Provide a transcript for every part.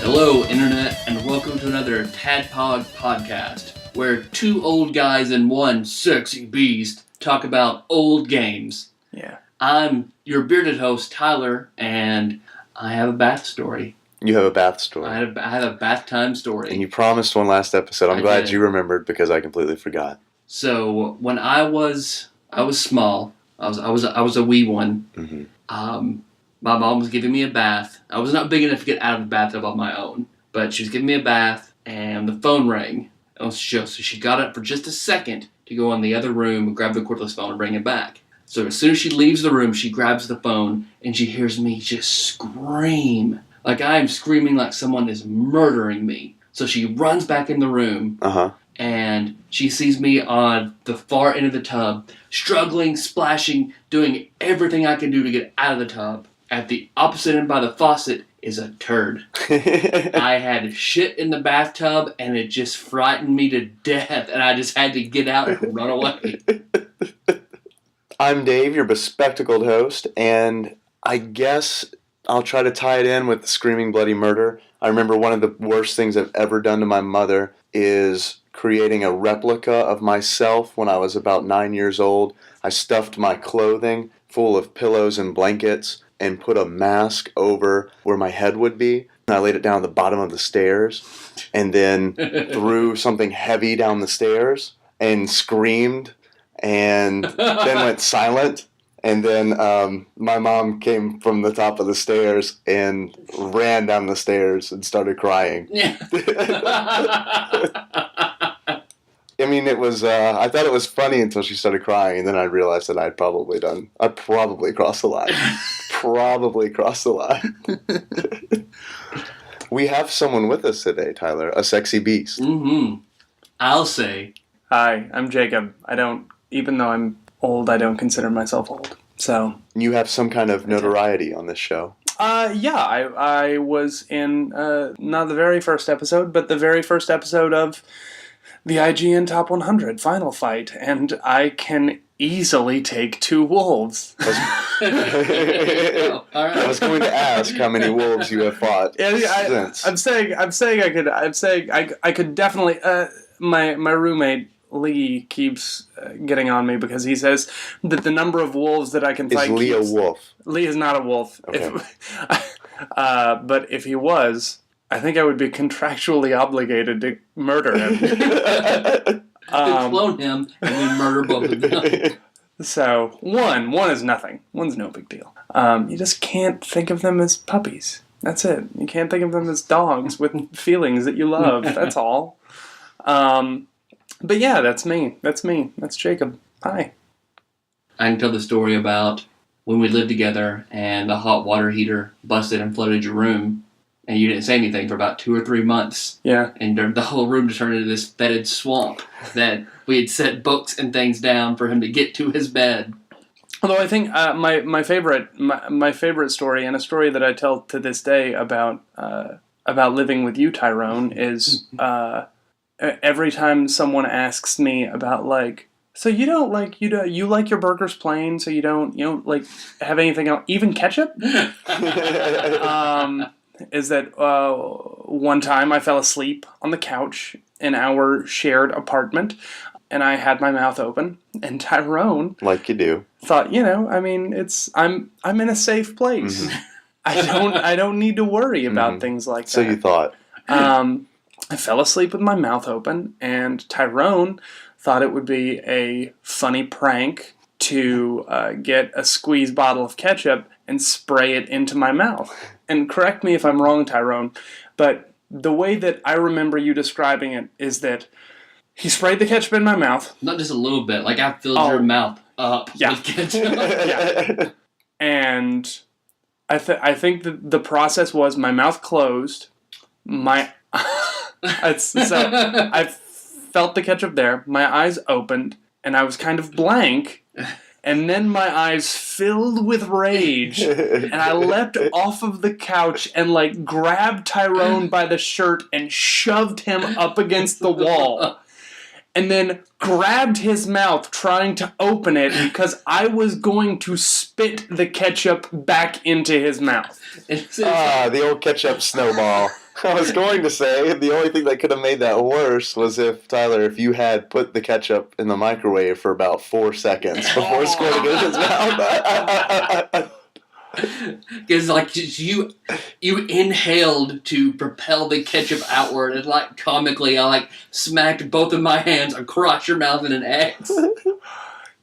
Hello, Internet, and welcome to another TADPOG podcast, where two old guys and one sexy beast talk about old games. Yeah. I'm your bearded host, Tyler, and I have a bath story. You have a bath story. I have a bath time story. And you promised one last episode. I'm glad you remembered because I completely forgot. So when I was small, I was a wee one. Mm-hmm. My mom was giving me a bath. I was not big enough to get out of the bathtub on my own, but she was giving me a bath, and the phone rang. So she got up for just a second to go in the other room, grab the cordless phone, and bring it back. So as soon as she leaves the room, she grabs the phone, and she hears me just scream. Like I am screaming like someone is murdering me. So she runs back in the room, and she sees me on the far end of the tub, struggling, splashing, doing everything I can do to get out of the tub. At the opposite end by the faucet is a turd. I had shit in the bathtub, and it just frightened me to death, and I just had to get out and run away. I'm Dave, your bespectacled host, and I guess I'll try to tie it in with the screaming bloody murder. I remember one of the worst things I've ever done to my mother is creating a replica of myself when I was about 9 years old. I stuffed my clothing full of pillows and blankets and put a mask over where my head would be. And I laid it down at the bottom of the stairs and then threw something heavy down the stairs and screamed and then went silent. And then my mom came from the top of the stairs and ran down the stairs and started crying. I mean, it was, I thought it was funny until she started crying, and then I realized that I'd probably crossed the line. Probably crossed the line. We have someone with us today, Tyler, a sexy beast. Mm-hmm. I'll say. Hi, I'm Jacob. Even though I'm old, I don't consider myself old. So you have some kind of notoriety on this show. Yeah, I was in, not the very first episode, but the very first episode of the IGN Top 100 Final Fight, and I can easily take 2 wolves. I was going to ask how many wolves you have fought. I'm saying I could definitely. My roommate Lee keeps getting on me because he says that the number of wolves that I can fight. Is Lee a wolf? Lee is not a wolf. Okay. But if he was, I think I would be contractually obligated to murder him. Clone him and then murder both of them. So, one is nothing. One's no big deal. You just can't think of them as puppies. That's it. You can't think of them as dogs with feelings that you love. That's all. But yeah, that's me. That's Jacob. Hi. I can tell the story about when we lived together and the hot water heater busted and flooded your room. And you didn't say anything for about 2 or 3 months. Yeah. And the whole room just turned into this fetid swamp that we had set books and things down for him to get to his bed. Although I think my favorite story, and a story that I tell to this day about living with you, Tyrone, is every time someone asks me about so you like your burgers plain, so you don't like have anything else, even ketchup. Is that one time I fell asleep on the couch in our shared apartment, and I had my mouth open, and Tyrone, like you do, thought, I'm in a safe place. Mm-hmm. I don't need to worry about things like that. So you thought. I fell asleep with my mouth open, and Tyrone thought it would be a funny prank to get a squeeze bottle of ketchup and spray it into my mouth. And correct me if I'm wrong, Tyrone, but the way that I remember you describing it is that he sprayed the ketchup in my mouth. Not just a little bit, like I filled your mouth up with ketchup. Yeah. And I think that the process was my mouth closed, I felt the ketchup there, my eyes opened, and I was kind of blank. And then my eyes filled with rage, and I leapt off of the couch and, like, grabbed Tyrone by the shirt and shoved him up against the wall. And then grabbed his mouth trying to open it because I was going to spit the ketchup back into his mouth. The old ketchup snowball. I was going to say, the only thing that could have made that worse was if, Tyler, if you had put the ketchup in the microwave for about 4 seconds before squirting it in his mouth. Because, like, you inhaled to propel the ketchup outward, and, like, comically, I, like, smacked both of my hands across your mouth in an X.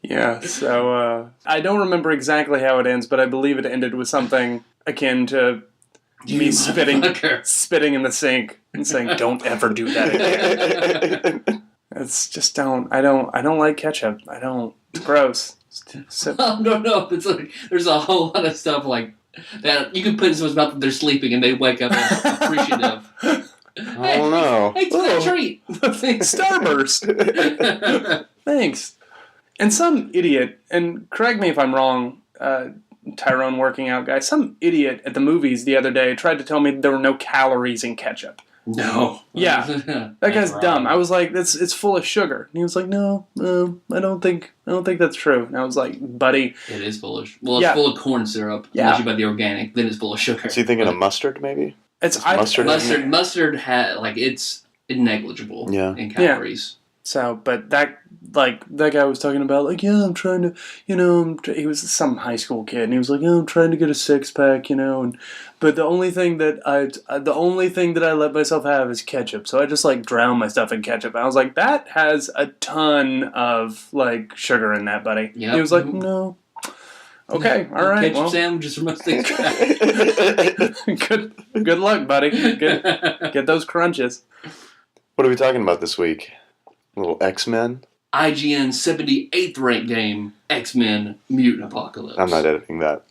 Yeah, so, I don't remember exactly how it ends, but I believe it ended with something akin to me spitting in the sink and saying, "Don't ever do that again." It's just I don't like ketchup. It's gross. No. It's like, there's a whole lot of stuff like that you can put in someone's mouth that they're sleeping and they wake up and appreciative. I don't know. Hey, it's a treat. Starburst. Thanks. And some idiot, and correct me if I'm wrong, Tyrone working out guy, some idiot at the movies the other day tried to tell me there were no calories in ketchup. No. Yeah. That guy's dumb. I was like, it's full of sugar. And he was like, no, I don't think that's true. And I was like, buddy. It is full of it's full of corn syrup. Yeah. Unless you buy the organic, then it's full of sugar. Is he thinking of mustard, maybe? Mustard had, like, it's negligible in calories. So, but that guy was talking about, like, yeah, I'm trying to, he was some high school kid, and he was like, yeah, I'm trying to get a 6-pack, but the only thing that I let myself have is ketchup, so I just, like, drown my stuff in ketchup. And I was like, that has a ton of, like, sugar in that, buddy. Yep. He was like, no. Okay, all right. Ketchup sandwiches from us things. Good luck, buddy. Get those crunches. What are we talking about this week? A little X-Men? IGN 78th ranked game, X-Men Mutant Apocalypse. I'm not editing that.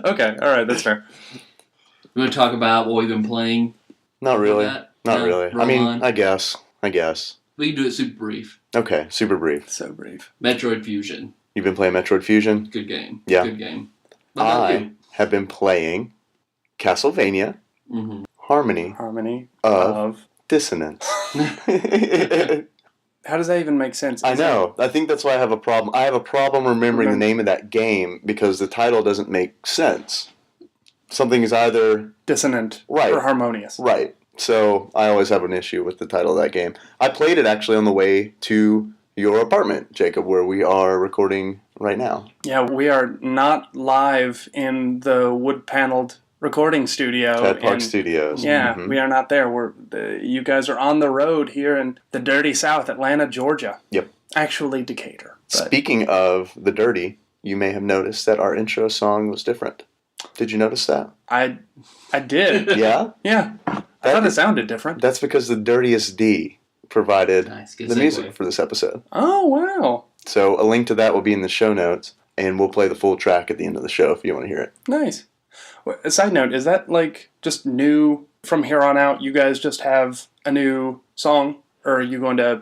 Okay, alright, that's fair. You want to talk about what we've been playing? Not really. Not really. I mean, on. I guess. We can do it super brief. Okay, super brief. So brief. Metroid Fusion. You've been playing Metroid Fusion? Good game. Yeah. Good game. What about I you? have been playing Castlevania Harmony of Dissonance. How does that even make sense? I know. I think that's why I have a problem. I have a problem remembering the name of that game because the title doesn't make sense. Something is either dissonant or harmonious. Right. So I always have an issue with the title of that game. I played it actually on the way to your apartment, Jacob, where we are recording right now. Yeah, we are not live in the wood-paneled recording studio. TADPOG Studios. Yeah, we are not there. You guys are on the road here in the dirty South, Atlanta, Georgia. Yep. Actually, Decatur. But. Speaking of the dirty, you may have noticed that our intro song was different. Did you notice that? I did. Yeah? Yeah. I thought it sounded different. That's because the Dirtiest D provided the music for this episode. Oh, wow. So a link to that will be in the show notes, and we'll play the full track at the end of the show if you want to hear it. Nice. A side note, is that like just new from here on out? You guys just have a new song? Or are you going to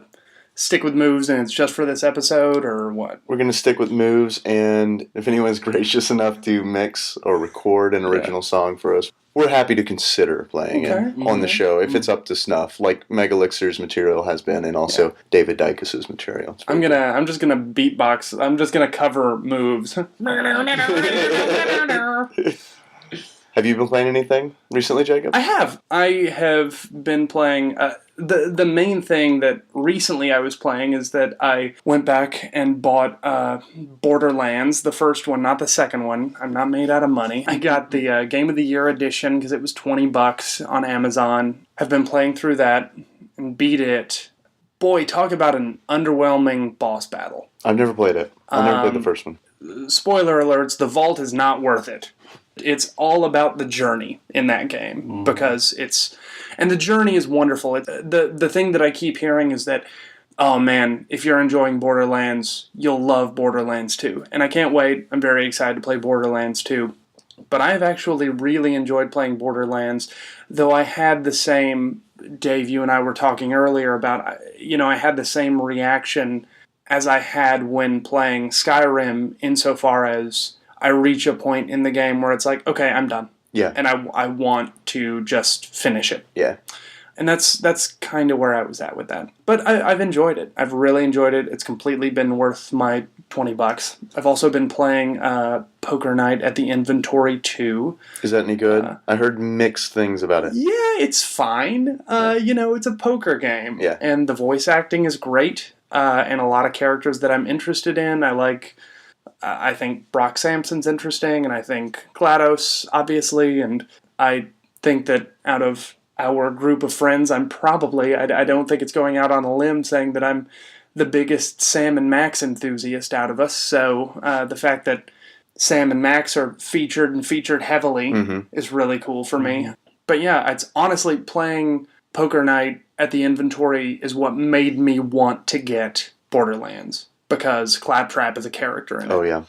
stick with moves and it's just for this episode, or what? We're going to stick with moves, and if anyone's gracious enough to mix or record an original song for us, we're happy to consider playing it on the show if it's up to snuff, like Megalixir's material has been, and also David Dykes' material. I'm just gonna beatbox. I'm just gonna cover moves. Have you been playing anything recently, Jacob? I have been playing. The main thing that recently I was playing is that I went back and bought Borderlands, the first one, not the second one. I'm not made out of money. I got the Game of the Year edition because it was $20 on Amazon. I've been playing through that and beat it. Boy, talk about an underwhelming boss battle. I've never played it. I've never played the first one. Spoiler alerts, the vault is not worth it. It's all about the journey in that game because and the journey is wonderful. The thing that I keep hearing is that, oh man, if you're enjoying Borderlands, you'll love Borderlands 2. And I can't wait. I'm very excited to play Borderlands 2. But I've actually really enjoyed playing Borderlands, though I had the same, Dave, you and I were talking earlier about, I had the same reaction as I had when playing Skyrim, insofar as I reach a point in the game where it's like, okay, I'm done. Yeah. And I want to just finish it. Yeah. And that's kind of where I was at with that. But I've enjoyed it. I've really enjoyed it. It's completely been worth my $20. I've also been playing Poker Night at the Inventory 2. Is that any good? I heard mixed things about it. Yeah, it's fine. It's a poker game. Yeah. And the voice acting is great. And a lot of characters that I'm interested in. I think Brock Sampson's interesting, and I think GLaDOS, obviously, and I think that out of our group of friends, I don't think it's going out on a limb saying that I'm the biggest Sam and Max enthusiast out of us, so the fact that Sam and Max are featured heavily is really cool for me. But yeah, it's honestly playing Poker Night at the Inventory is what made me want to get Borderlands. Because Claptrap is a character in it. Oh, yeah.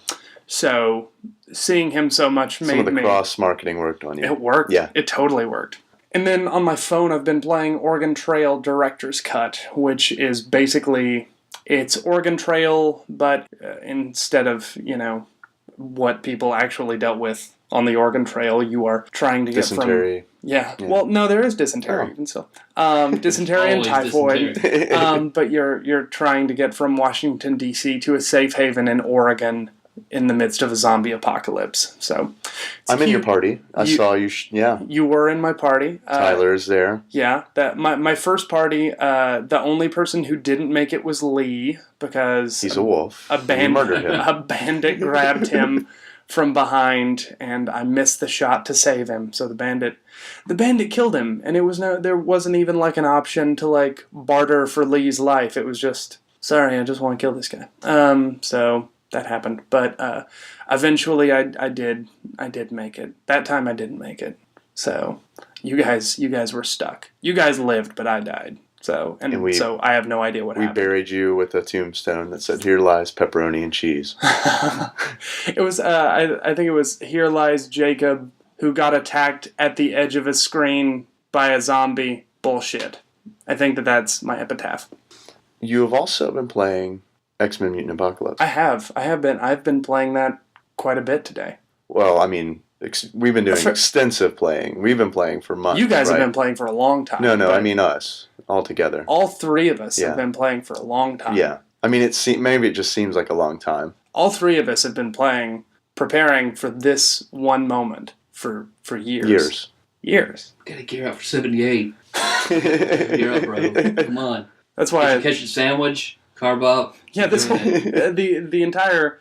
So, seeing him so much made me... Some of the cross-marketing worked on you. It worked. Yeah. It totally worked. And then on my phone, I've been playing Oregon Trail Director's Cut, which is basically... It's Oregon Trail, but instead of, what people actually dealt with on the Oregon Trail, you are trying to get Dysentery. from... Yeah. Well, no, there is dysentery even still. Dysentery and typhoid. Dysentery. But you're trying to get from Washington, D.C. to a safe haven in Oregon in the midst of a zombie apocalypse. So I'm in your party. I saw you. You were in my party. Tyler's there. Yeah. My first party, the only person who didn't make it was Lee because... He's a wolf. You murdered him. A bandit grabbed him from behind, and I missed the shot to save him. So the bandit killed him, and there wasn't even like an option to barter for Lee's life. It was just, sorry, I just want to kill this guy. So that happened, but eventually I did make it. That time I didn't make it. So you guys were stuck. You guys lived, but I died. So so I have no idea what happened. We buried you with a tombstone that said, "Here lies pepperoni and cheese." It was I think it was, "Here lies Jacob, who got attacked at the edge of a screen by a zombie." Bullshit. I think that's my epitaph. You have also been playing X-Men Mutant Apocalypse. I have been. I've been playing that quite a bit today. Well, I mean, we've been doing extensive playing. We've been playing for months. You guys right? have been playing for a long time. No, I mean us. All together. All three of us have been playing for a long time. Yeah. I mean, maybe it just seems like a long time. All three of us have been preparing for this one moment for years. Years. Gotta gear up for 78. Gear up, bro. Come on. That's why catch a sandwich, carb up. Yeah, this whole, the entire...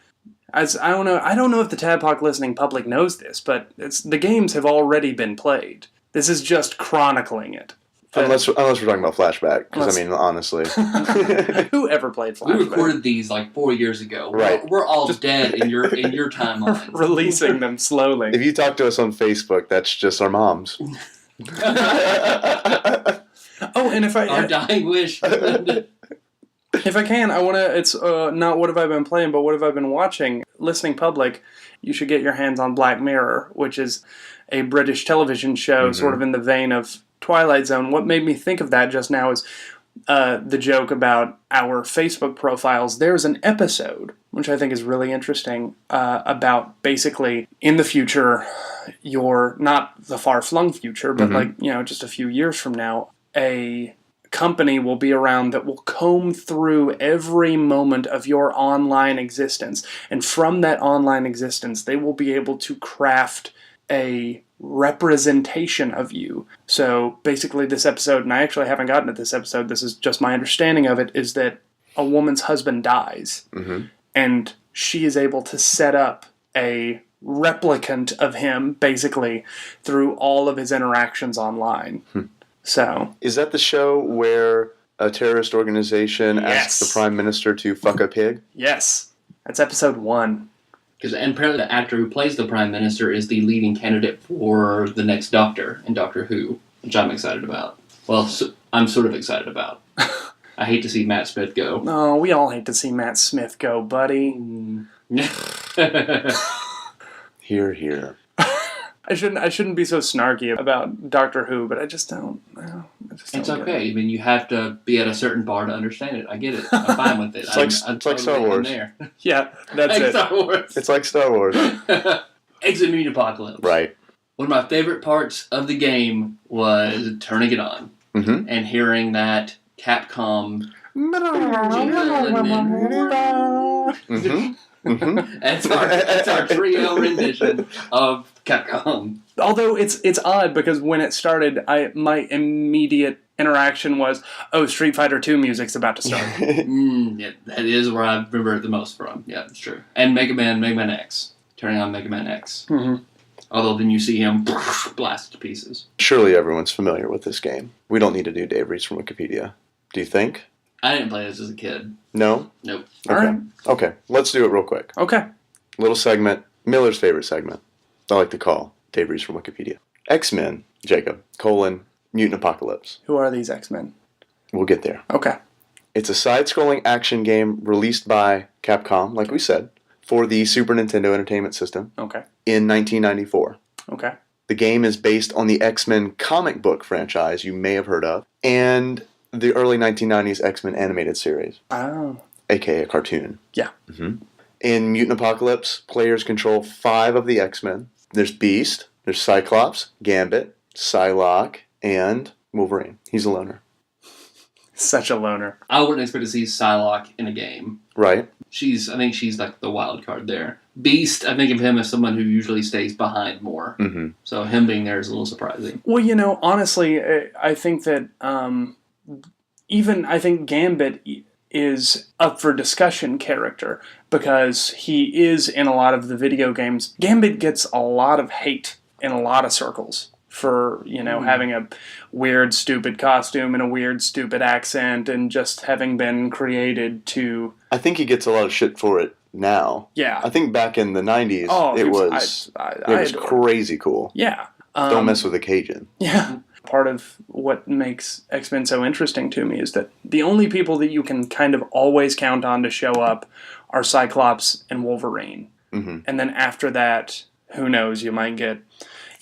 I don't know if the TADPOG listening public knows this, but the games have already been played. This is just chronicling it. Unless we're talking about Flashback, because I mean, honestly, who ever played Flashback? We recorded these 4 years ago. Right, we're all just dead in your timeline. Releasing them slowly. If you talk to us on Facebook, that's just our moms. And if our dying wish. If I can, I want to. It's not what have I been playing, but what have I been watching. Listening public, you should get your hands on Black Mirror, which is a British television show, sort of in the vein of Twilight Zone. What made me think of that just now is the joke about our Facebook profiles. There's an episode, which I think is really interesting, about basically in the future, not the far-flung future, but just a few years from now, a company will be around that will comb through every moment of your online existence. And from that online existence, they will be able to craft a representation of you. So basically this episode, and I actually haven't gotten to this episode, this is just my understanding of it, is that a woman's husband dies. And she is able to set up a replicant of him, basically, through all of his interactions online. So, is that the show where a terrorist organization asks the prime minister to fuck a pig? Yes. That's episode 1. And apparently the actor who plays the prime minister is the leading candidate for the next Doctor in Doctor Who, which I'm excited about. Well, I'm sort of excited about. I hate to see Matt Smith go. No, we all hate to see Matt Smith go, buddy. Hear, hear. I shouldn't be so snarky about Doctor Who, but I just don't. just It's don't get okay. I mean, you have to be at a certain bar to understand it. I get it. I'm fine with it. It's like Star Wars. There. Yeah, that's Like it. Star Wars. It's like Star Wars. Exit Mutant Apocalypse. Right. One of my favorite parts of the game was turning it on Mm-hmm. and hearing that Capcom. Mm-hmm. Mm-hmm. That's our trio rendition of Capcom. Although it's odd because when it started, my immediate interaction was, oh, Street Fighter 2 music's about to start. Yeah, that is where I remember it the most from. Yeah, that's true. And Mega Man X. Turning on Mega Man X. Mm-hmm. Although then you see him blast to pieces. Surely everyone's familiar with this game. We don't need to do Dave reads from Wikipedia. Do you think? I didn't play this as a kid. No? Nope. Okay. All right. Okay, let's do it real quick. Okay. Little segment, Miller's favorite segment. I like to call Dave reads from Wikipedia. X-Men, Jacob, Mutant Apocalypse. Who are these X-Men? We'll get there. Okay. It's a side-scrolling action game released by Capcom, like we said, for the Super Nintendo Entertainment System Okay. in 1994. Okay. The game is based on the X-Men comic book franchise you may have heard of, and the early 1990s X-Men animated series, Oh. aka a cartoon. Yeah. Mm-hmm. In Mutant Apocalypse, players control 5 of the X-Men. There's Beast, there's Cyclops, Gambit, Psylocke, and Wolverine. He's a loner. Such a loner. I wouldn't expect to see Psylocke in a game. Right? I think she's like the wild card there. Beast, I think of him as someone who usually stays behind more. Mm-hmm. So him being there is a little surprising. Well, honestly, I think that I think Gambit is up for discussion character because he is in a lot of the video games. Gambit gets a lot of hate in a lot of circles for, having a weird, stupid costume and a weird, stupid accent and just having been created to... I think he gets a lot of shit for it now. Yeah. I think back in the 90s, it was crazy cool. Yeah. Don't mess with a Cajun. Yeah. Part of what makes X-Men so interesting to me is that the only people that you can kind of always count on to show up are Cyclops and Wolverine. Mm-hmm. And then after that, who knows, you might get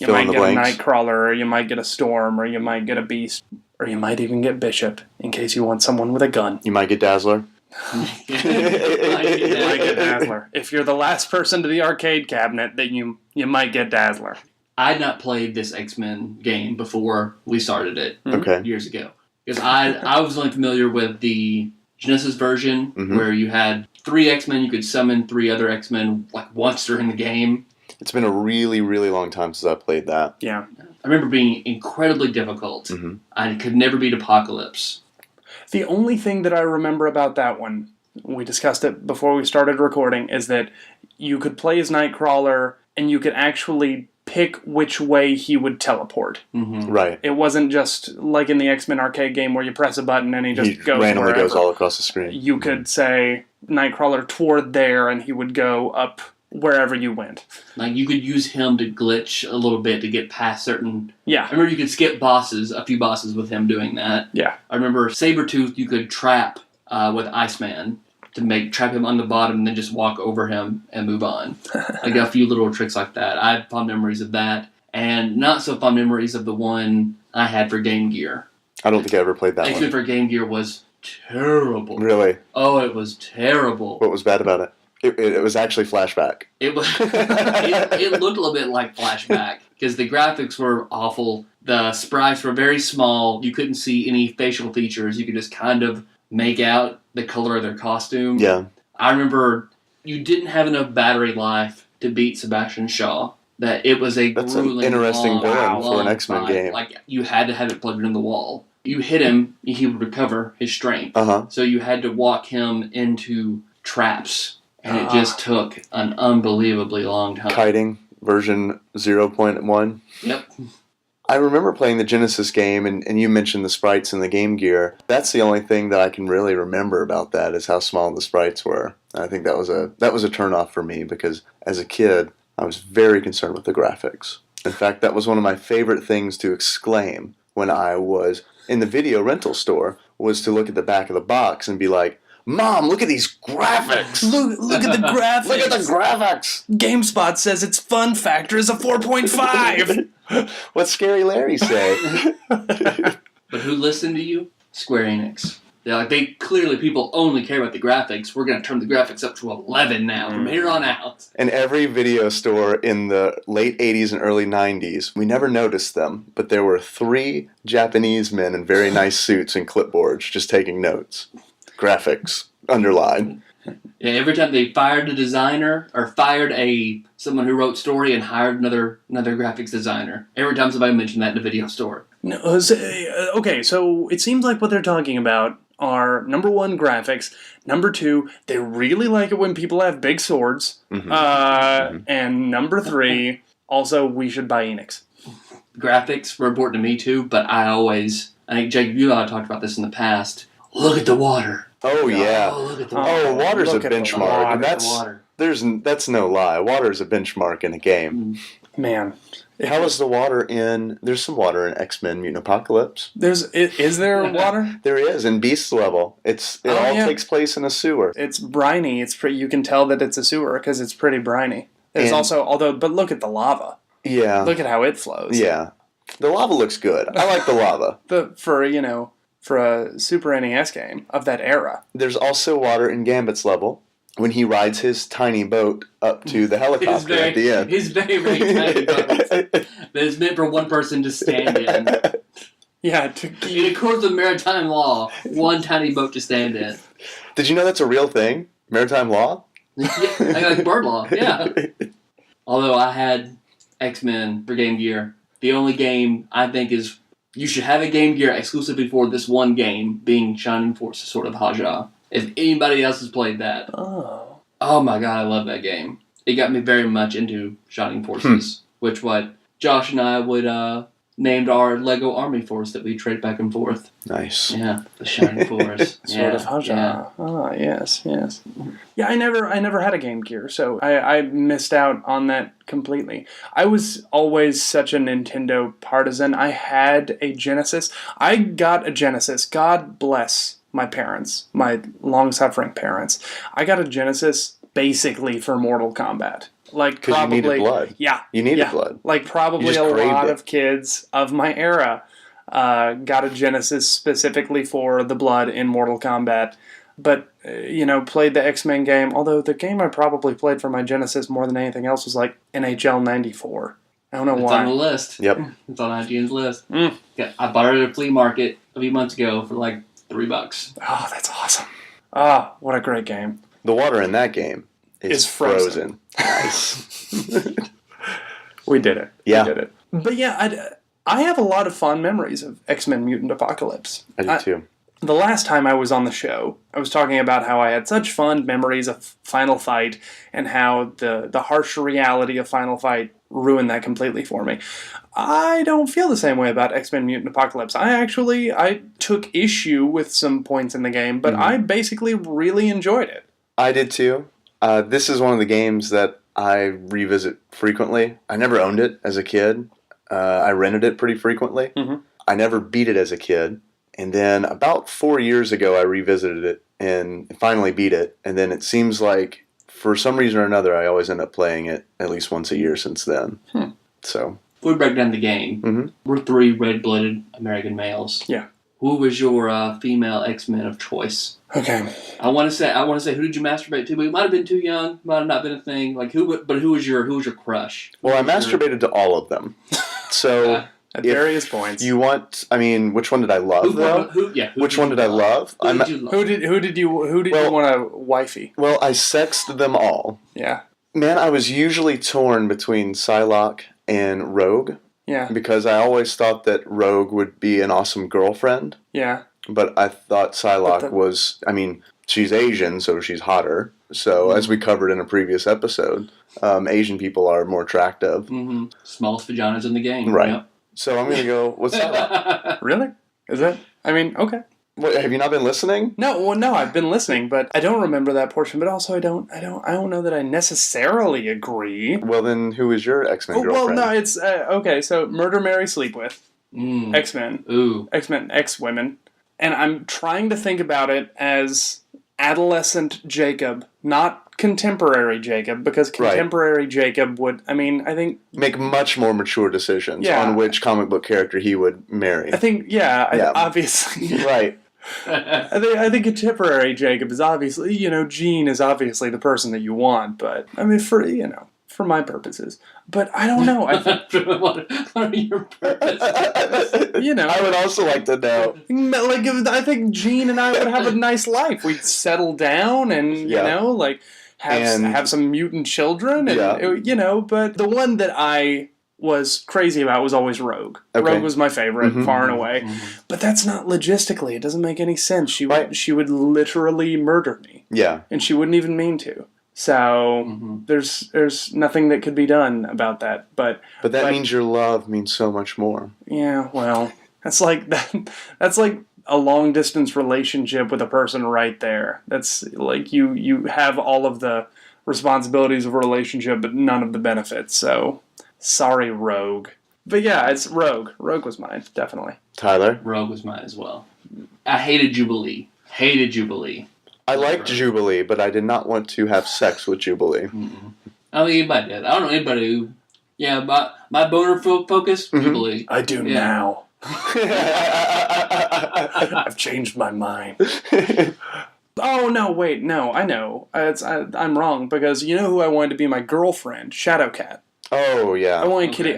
a blanks. Nightcrawler, or you might get a Storm, or you might get a Beast, or you might even get Bishop, in case you want someone with a gun. You might get Dazzler. You might get Dazzler. If you're the last person to the arcade cabinet, then you might get Dazzler. I had not played this X-Men game before we started it Okay. years ago. Because I was only familiar with the Genesis version where you had 3 X-Men, you could summon 3 other X-Men like once during the game. It's been a really, really long time since I played that. Yeah. I remember being incredibly difficult. Mm-hmm. I could never beat Apocalypse. The only thing that I remember about that one, we discussed it before we started recording, is that you could play as Nightcrawler and you could actually pick which way he would teleport. Mm-hmm. Right. It wasn't just like in the X-Men arcade game where you press a button and he just goes randomly wherever. goes all across the screen. You could say Nightcrawler toward there and he would go up wherever you went. Like you could use him to glitch a little bit to get past certain... Yeah. I remember you could skip a few bosses with him doing that. Yeah. I remember Sabretooth you could trap with Iceman to trap him on the bottom and then just walk over him and move on. I got a few little tricks like that. I have fond memories of that, and not so fond memories of the one I had for Game Gear. I don't think I ever played that X-Men one. for Game Gear was terrible. Really? Oh, it was terrible. What was bad about it? It was actually flashback. It was. it looked a little bit like Flashback because the graphics were awful. The sprites were very small. You couldn't see any facial features. You could just kind of make out the color of their costume. Yeah. I remember you didn't have enough battery life to beat Sebastian Shaw. That it was a That's an grueling, interesting long, villain for an long X-Men fight. game. Like you had to have it plugged in the wall. You hit him, he would recover his strength. Uh-huh. So you had to walk him into traps. And it just took an unbelievably long time. Kiting version 0.1. Yep. I remember playing the Genesis game, and you mentioned the sprites in the Game Gear. That's the only thing that I can really remember about that is how small the sprites were. I think that was a turnoff for me because as a kid, I was very concerned with the graphics. In fact, that was one of my favorite things to exclaim when I was in the video rental store was to look at the back of the box and be like, Mom, look at these graphics! Look at the graphics! Look at the graphics! GameSpot says its fun factor is a 4.5! What's Scary Larry say? But who listen to you? Square Enix. They're like, people only care about the graphics. We're going to turn the graphics up to 11 now from here on out. In every video store in the late 80s and early 90s, we never noticed them, but there were 3 Japanese men in very nice suits and clipboards just taking notes. Graphics, underlined. Yeah, every time they fired a designer or fired someone who wrote story and hired another graphics designer, every time somebody mentioned that in a video store. No, okay, so it seems like what they're talking about are, number 1, graphics. Number 2, they really like it when people have big swords. And number 3, also, we should buy Enix. Graphics were important to me too, but I think, Jake, you and I talked about this in the past. Look at the water. Oh, yeah. Oh, look at the water. Oh, water's a benchmark. Water. That's no lie. Water's a benchmark in a game. Man. How is the water there's some water in X-Men Mutant Apocalypse. Is there water? There is, in Beast level. It all takes place in a sewer. It's briny. You can tell that it's a sewer because it's pretty briny. There's but look at the lava. Yeah. Look at how it flows. Yeah. The lava looks good. I like the lava. For a Super NES game of that era. There's also water in Gambit's level when he rides his tiny boat up to the helicopter at the end. His very, very tiny boat that is meant for one person to stand in. Yeah. In accordance with maritime law, one tiny boat to stand in. Did you know that's a real thing? Maritime law? Yeah, like bird law, yeah. Although I had X-Men for Game Gear. The only game I think is you should have a Game Gear exclusively for this one game, being Shining Force, Sword of Haja. If anybody else has played that. Oh my god, I love that game. It got me very much into Shining Forces, which Josh and I would named our Lego Army Force that we trade back and forth. Nice. Yeah, the Shining Force. Sword of Haja. Yeah. Oh, yes. Yeah, I never had a Game Gear, so I missed out on that completely. I was always such a Nintendo partisan. I had a Genesis. I got a Genesis. God bless my parents, my long-suffering parents. I got a Genesis basically for Mortal Kombat. Like, probably, you needed blood. Yeah. You needed blood. Like, probably a lot of kids of my era got a Genesis specifically for the blood in Mortal Kombat. But, played the X-Men game. Although the game I probably played for my Genesis more than anything else was, like, NHL 94. I don't know why. It's on the list. Yep. It's on IGN's list. Yeah, I bought it at a flea market a few months ago for, like, $3. Oh, that's awesome. Oh, what a great game. The water in that game is frozen. Nice. We did it. Yeah. We did it. But yeah, I have a lot of fond memories of X-Men Mutant Apocalypse. I do too. The last time I was on the show, I was talking about how I had such fond memories of Final Fight and how the harsh reality of Final Fight ruined that completely for me. I don't feel the same way about X-Men Mutant Apocalypse. I took issue with some points in the game, but I basically really enjoyed it. I did too. This is one of the games that I revisit frequently. I never owned it as a kid. I rented it pretty frequently. I never beat it as a kid. And then about 4 years ago, I revisited it and finally beat it. And then it seems like, for some reason or another, I always end up playing it at least once a year since then. So, If we break down the game, we're 3 red-blooded American males. Yeah. Who was your female X-Men of choice? Okay. I want to say, who did you masturbate to? But you might have been too young. Might have not been a thing. Like who was your crush? well, I masturbated to all of them. So, At various points. you want, which one did I love, though? Which one did I love? Who did you love? Who did you want to wifey? Well, I sexed them all. Yeah. Man, I was usually torn between Psylocke and Rogue. Yeah. Because I always thought that Rogue would be an awesome girlfriend. Yeah. But I thought Psylocke was, she's Asian, so she's hotter. So, as we covered in a previous episode, Asian people are more attractive. Smallest vaginas in the game. Right. Yep. So I'm going to go with Psylocke. Really? Is that? Okay. What, have you not been listening? No, I've been listening, but I don't remember that portion. But also, I don't know that I necessarily agree. Well, then, who is your X-Men girlfriend? Well, no, it's okay. So, Murder, Marry, Sleep With, X-Men, X-Men, X-Women, and I'm trying to think about it as adolescent Jacob, not contemporary Jacob, because contemporary Jacob would, I think... Make much more mature decisions on which comic book character he would marry. I think, obviously. Right. I think contemporary Jacob is obviously, Gene is obviously the person that you want, but, for my purposes. But I don't know. What are your purposes? I would also like to know. I think Gene and I would have a nice life. We'd settle down and, have some mutant children. And, but the one that I was crazy about was always Rogue. Okay. Rogue was my favorite, far and away. Mm-hmm. But that's not logistically. It doesn't make any sense. She would literally murder me. Yeah. And she wouldn't even mean to. So there's nothing that could be done about that. But that means your love means so much more. Yeah, well, that's like a long distance relationship with a person right there. That's like you have all of the responsibilities of a relationship, but none of the benefits. So sorry, Rogue. But yeah, it's Rogue. Rogue was mine, definitely. Tyler? Rogue was mine as well. I hated Jubilee. I liked Jubilee, but I did not want to have sex with Jubilee. Mm-mm. I mean, anybody did. I don't know anybody who... Yeah, my boner focus, Jubilee. I do now. I've changed my mind. Oh, no, wait, no, I know. I'm wrong, because you know who I wanted to be my girlfriend? Shadowcat. Oh, yeah. I wanted Kitty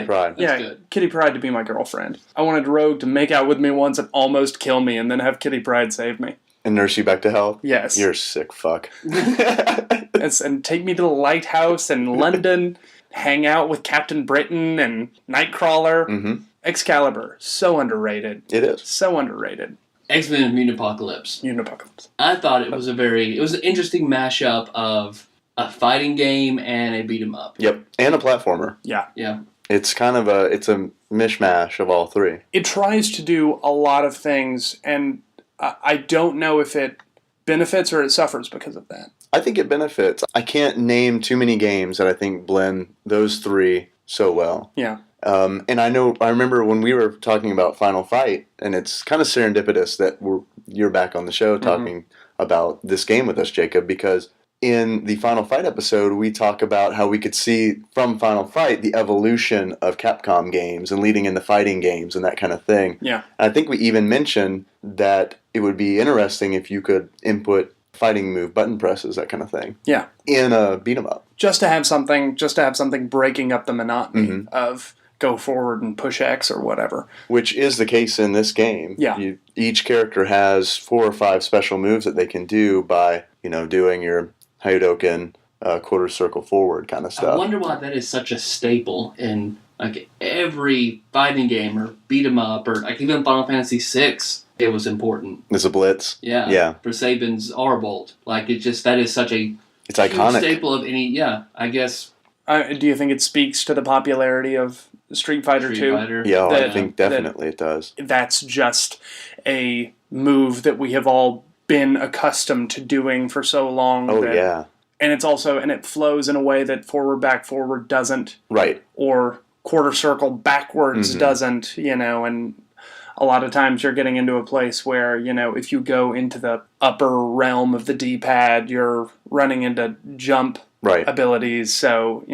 Pryde. Yeah, good. Kitty Pryde to be my girlfriend. I wanted Rogue to make out with me once and almost kill me, and then have Kitty Pryde save me. And nurse you back to health? Yes. You're a sick fuck. And take me to the lighthouse in London, hang out with Captain Britain and Nightcrawler. Mm-hmm. Excalibur, so underrated. It is. So underrated. X-Men Mutant Apocalypse. I thought it was an interesting mashup of a fighting game and a beat 'em up. Yep, and a platformer. Yeah. Yeah. It's kind of a mishmash of all three. It tries to do a lot of things, and I don't know if it benefits or it suffers because of that. I think it benefits. I can't name too many games that I think blend those three so well. Yeah. And I remember when we were talking about Final Fight, and it's kind of serendipitous that you're back on the show talking about this game with us, Jacob, because in the Final Fight episode, we talk about how we could see from Final Fight the evolution of Capcom games and leading into fighting games and that kind of thing. Yeah. And I think we even mentioned that it would be interesting if you could input fighting move button presses, that kind of thing. Yeah. In a beat 'em up. Just to have something breaking up the monotony of go forward and push X or whatever. Which is the case in this game. Yeah. Each character has 4 or 5 special moves that they can do by, doing your Hadouken, quarter circle forward kind of stuff. I wonder why that is such a staple in like every fighting game or beat 'em up or like even Final Fantasy VI. It was important. It's a blitz. Yeah. Yeah. For Saban's R-Bolt. Like that is such a it's iconic staple of any. I guess. Do you think it speaks to the popularity of Street Fighter 2? Yeah, I think definitely it does. That's just a move that we have all been accustomed to doing for so long. Oh, yeah. And it flows in a way that forward, back, forward doesn't. Right. Or quarter circle backwards doesn't, and a lot of times you're getting into a place where, if you go into the upper realm of the D-pad, you're running into jump abilities. So,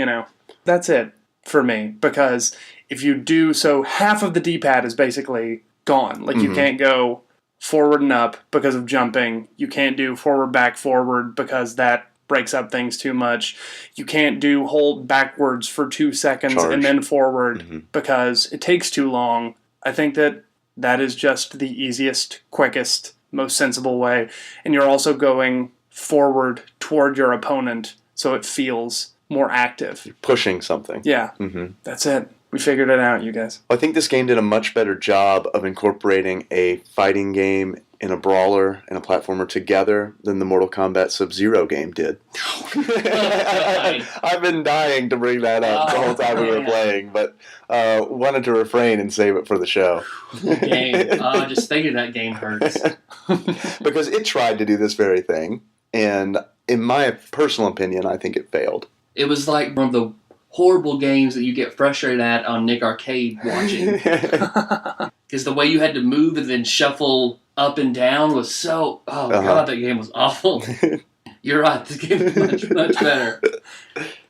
that's it for me. Because if you do, so half of the D-pad is basically gone. Like, you can't go forward and up because of jumping. You can't do forward, back, forward because that breaks up things too much. You can't do hold backwards for 2 seconds and then forward because it takes too long. I think that is just the easiest, quickest, most sensible way. And you're also going forward toward your opponent so it feels more active. You're pushing something. Yeah. That's it. We figured it out, you guys. I think this game did a much better job of incorporating a fighting game and a brawler and a platformer together than the Mortal Kombat Sub-Zero game did. I've been dying to bring that up the whole time we were playing, but wanted to refrain and save it for the show. Just thinking that game hurts. Because it tried to do this very thing, and in my personal opinion, I think it failed. It was like one of the horrible games that you get frustrated at on Nick Arcade watching. Because the way you had to move and then shuffle up and down was so... Oh, God, that game was awful. You're right. This game is much, much better.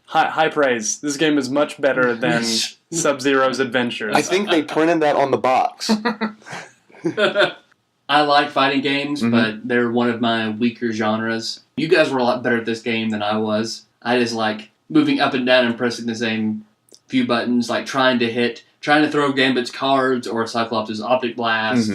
High praise. This game is much better than Sub-Zero's Adventures. I think they printed that on the box. I like fighting games, but they're one of my weaker genres. You guys were a lot better at this game than I was. I just like moving up and down and pressing the same few buttons, like trying to throw Gambit's cards or Cyclops' optic blast.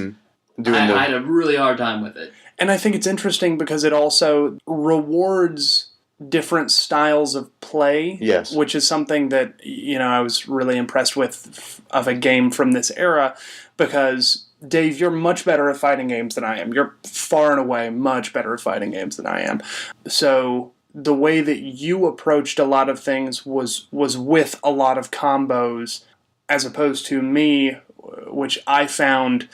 I had a really hard time with it. And I think it's interesting because it also rewards different styles of play, yes, which is something that, you know, I was really impressed with of a game from this era, because Dave, you're much better at fighting games than I am. You're far and away much better at fighting games than I am. So the way that you approached a lot of things was with a lot of combos, as opposed to me, which I found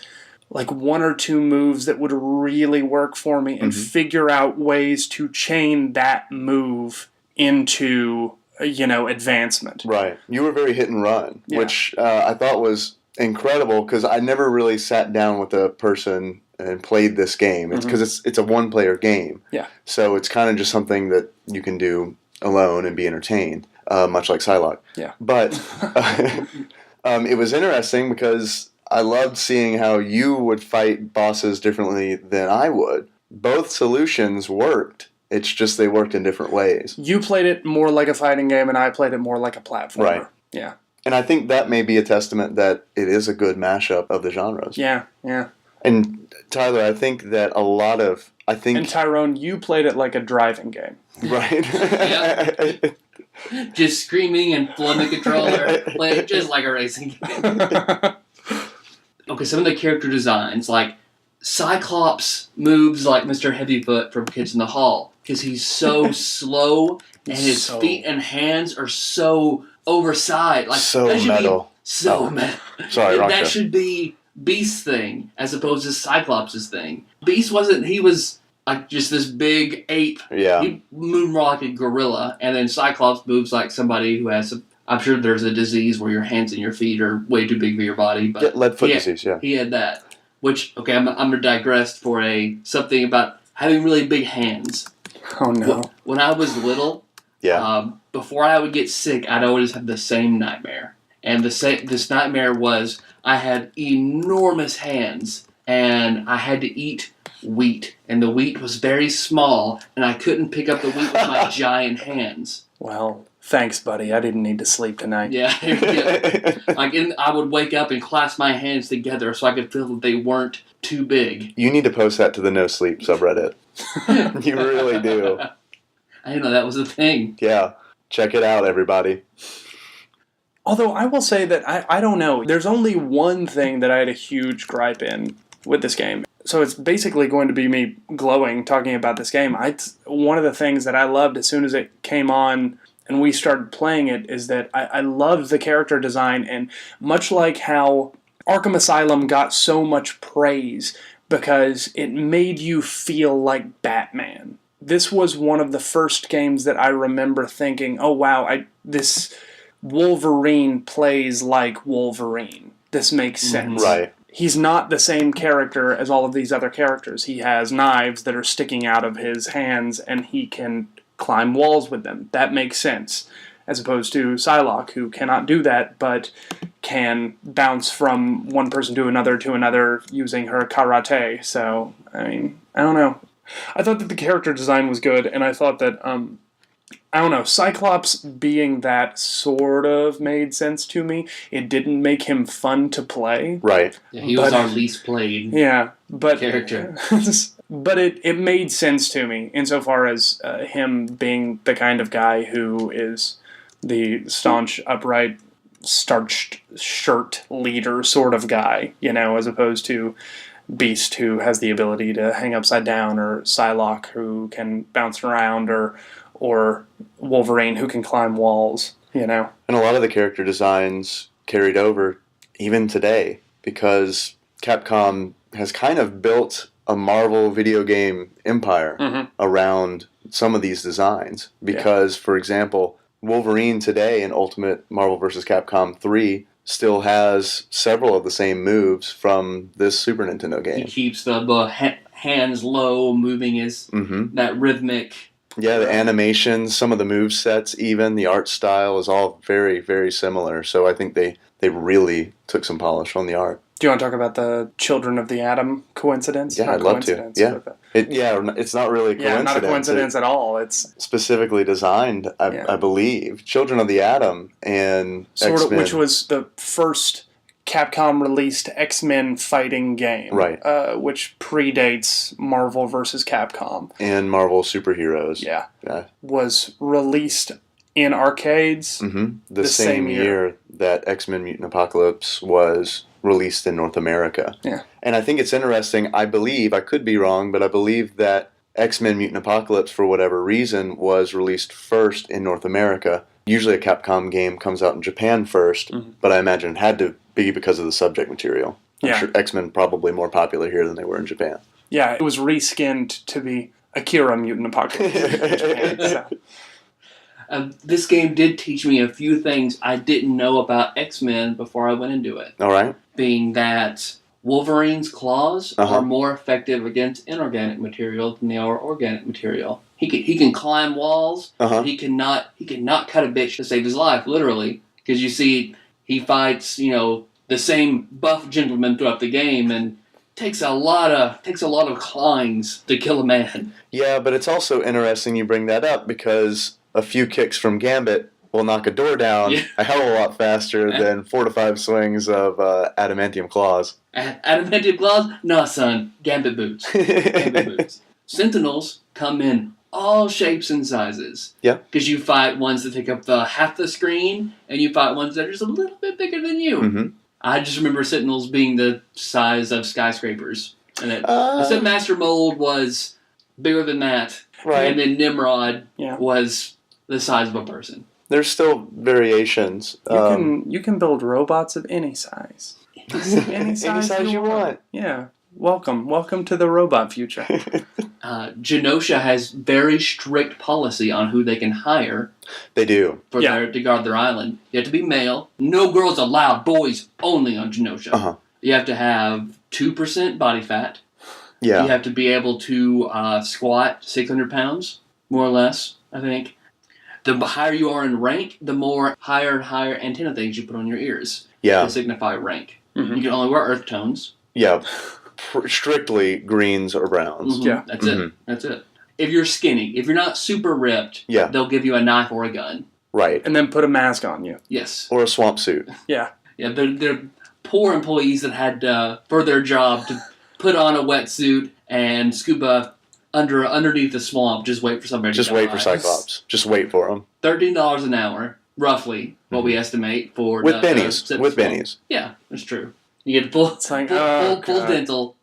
like one or two moves that would really work for me and figure out ways to chain that move into, you know, advancement. Right. You were very hit and run, which I thought was incredible because I never really sat down with a person and played this game. It's because it's a one-player game. Yeah. So it's kind of just something that you can do alone and be entertained, much like Psylocke. Yeah. But it was interesting because I loved seeing how you would fight bosses differently than I would. Both solutions worked. It's just they worked in different ways. You played it more like a fighting game, and I played it more like a platformer. Right. Yeah. And I think that may be a testament that it is a good mashup of the genres. Yeah, yeah. And Tyler, I think that a lot of... And Tyrone, you played it like a driving game. Right. Yep. Just screaming and flipping the controller, play it just like a racing game. Okay, some of the character designs, like Cyclops moves like Mr. Heavyfoot from Kids in the Hall because he's so slow and his feet and hands are so oversized. Like, so that should metal. Metal. Sorry, wrong That show. should be Beast's thing as opposed to Cyclops' thing. Beast wasn't, he was like just this big ape. Yeah. He moved more like a gorilla, and then Cyclops moves like somebody who has I'm sure there's a disease where your hands and your feet are way too big for your body. But lead foot disease, yeah. He had that. Which, okay, I'm going to digress for something about having really big hands. Oh, no. When I was little, before I would get sick, I'd always have the same nightmare. And this nightmare was I had enormous hands, and I had to eat wheat. And the wheat was very small, and I couldn't pick up the wheat with my giant hands. Well, thanks, buddy. I didn't need to sleep tonight. Yeah, here we go. I would wake up and clasp my hands together so I could feel that they weren't too big. You need to post that to the No Sleep subreddit. You really do. I didn't know that was a thing. Yeah. Check it out, everybody. Although I will say that I don't know. There's only one thing that I had a huge gripe in with this game. So it's basically going to be me glowing talking about this game. One of the things that I loved as soon as it came on and we started playing it is that I loved the character design, and much like how Arkham Asylum got so much praise because it made you feel like Batman. This was one of the first games that I remember thinking, oh wow, this Wolverine plays like Wolverine. This makes sense. Right. He's not the same character as all of these other characters. He has knives that are sticking out of his hands, and he can climb walls with them. That makes sense. As opposed to Psylocke, who cannot do that, but can bounce from one person to another using her karate. So, I mean, I don't know. I thought that the character design was good, and I thought that, I don't know, Cyclops being that sort of made sense to me. It didn't make him fun to play. Right. Yeah, he was our least played character. But it made sense to me insofar as him being the kind of guy who is the staunch, upright, starched shirt leader sort of guy, you know, as opposed to Beast, who has the ability to hang upside down, or Psylocke, who can bounce around, or Wolverine, who can climb walls, you know. And a lot of the character designs carried over even today, because Capcom has kind of built a Marvel video game empire around some of these designs. Because, for example, Wolverine today in Ultimate Marvel vs. Capcom 3 still has several of the same moves from this Super Nintendo game. He keeps the hands low, moving his that rhythmic Yeah, the animations, some of the move sets, even the art style is all very, very similar. So I think they really took some polish on the art. Do you want to talk about the Children of the Atom coincidence? Yeah, Not I'd love to. coincidence, Yeah. but It's not really a coincidence. yeah, not a coincidence at all. It's It's specifically designed, I believe. Children of the Atom and sort X-Men. of, which was the first Capcom released X-Men fighting game, Right. Which predates Marvel vs. Capcom. And Marvel superheroes. Yeah, Yeah. was released in arcades. Mm-hmm. The same same year. year that X-Men Mutant Apocalypse was released in North America. Yeah. And I think it's interesting, I believe, I could be wrong, but I believe that X-Men Mutant Apocalypse, for whatever reason, was released first in North America. Usually a Capcom game comes out in Japan first, but I imagine it had to be because of the subject material. I'm sure X-Men probably more popular here than they were in Japan. Yeah, it was reskinned to be Akira Mutant Apocalypse in Japan, so. This game did teach me a few things I didn't know about X-Men before I went into it. All right. Being that Wolverine's claws are more effective against inorganic material than they are organic material. He can climb walls, but he cannot cut a bitch to save his life, literally. Because you see, he fights, the same buff gentleman throughout the game, and takes a lot of clawings to kill a man. Yeah, but it's also interesting you bring that up because a few kicks from Gambit will knock a door down a hell of a lot faster than 4 to 5 swings of adamantium claws. Adamantium claws? No, son. Gambit boots. Gambit boots. Sentinels come in all shapes and sizes. Yeah. Because you fight ones that take up half the screen, and you fight ones that are just a little bit bigger than you. Mm-hmm. I just remember Sentinels being the size of skyscrapers. And the Set Master mold was bigger than that. Right. And then Nimrod was the size of a person. There's still variations. You can build robots of any size. Any size you want. Yeah. Welcome to the robot future. Genosha has very strict policy on who they can hire. They do. To guard their island. You have to be male. No girls allowed. Boys only on Genosha. You have to have 2% body fat. Yeah. You have to be able to squat 600 pounds, more or less, I think. The higher you are in rank, the more higher and higher antenna things you put on your ears to signify rank. Mm-hmm. You can only wear earth tones. Yeah. Strictly greens or browns. Mm-hmm. Yeah. That's it. That's it. If you're skinny, if you're not super ripped, they'll give you a knife or a gun. Right. And then put a mask on you. Yes. Or a swamp suit. Yeah. Yeah, they're poor employees that had for their job to put on a wetsuit and scuba underneath the swamp. Just wait for somebody. Just to wait for Cyclops. Just wait for them. $13 an hour, roughly, what we estimate for with bennies. With bennies. Yeah, that's true. You get full dental.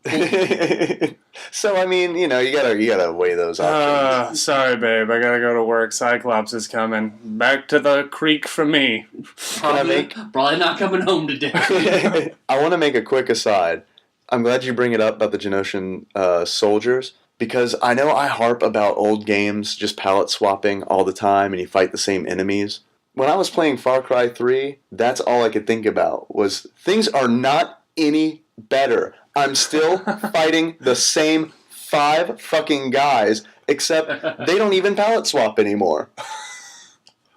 So I mean, you gotta weigh those options. Sorry, babe, I gotta go to work. Cyclops is coming. Back to the creek for me. Probably not coming home today. I want to make a quick aside. I'm glad you bring it up about the Genosian soldiers, because I know I harp about old games just palette swapping all the time and you fight the same enemies. When I was playing Far Cry 3, that's all I could think about was things are not any better. I'm still fighting the same 5 fucking guys, except they don't even palette swap anymore.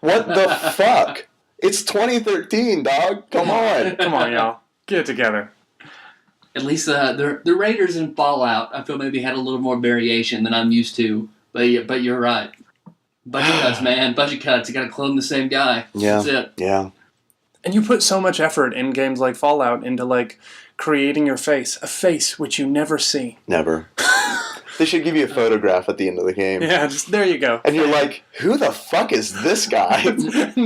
What the fuck? It's 2013, dog. Come on. Come on, y'all. Get it together. At least the Raiders in Fallout, I feel maybe had a little more variation than I'm used to. But you're right. Budget cuts, man. Budget cuts. You got to clone the same guy. Yeah. That's it. Yeah. And you put so much effort in games like Fallout into creating your face, a face which you never see. Never. They should give you a photograph at the end of the game. Yeah, just there you go. And you're like, who the fuck is this guy?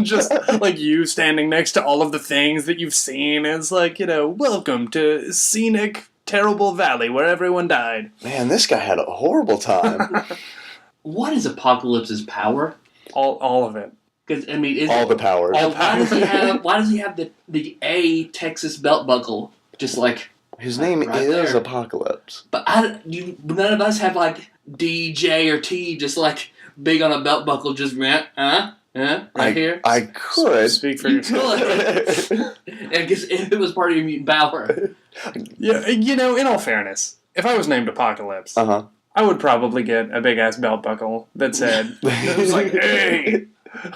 Just you standing next to all of the things that you've seen. It's welcome to scenic, terrible valley where everyone died. Man, this guy had a horrible time. What is Apocalypse's power? All of it. Because I mean, all the powers. Why does he have the A Texas belt buckle? Just like his name is there. Apocalypse. But none of us have D, J, or T just big on a belt buckle. Just right here. I could speak for yourself. I guess if it was part of your mutant power. Yeah, in all fairness, if I was named Apocalypse, I would probably get a big ass belt buckle that said, it was like, hey,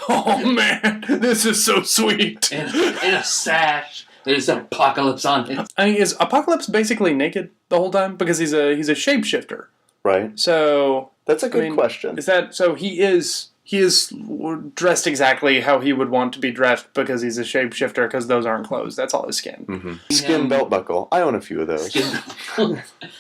oh man, this is so sweet. And a sash. There's an Apocalypse on it. I mean, is Apocalypse basically naked the whole time? Because he's a shapeshifter. Right. So That's a good question. Is that so? He is dressed exactly how he would want to be dressed because he's a shapeshifter. Because those aren't clothes. That's all his skin. Mm-hmm. Skin belt buckle. I own a few of those.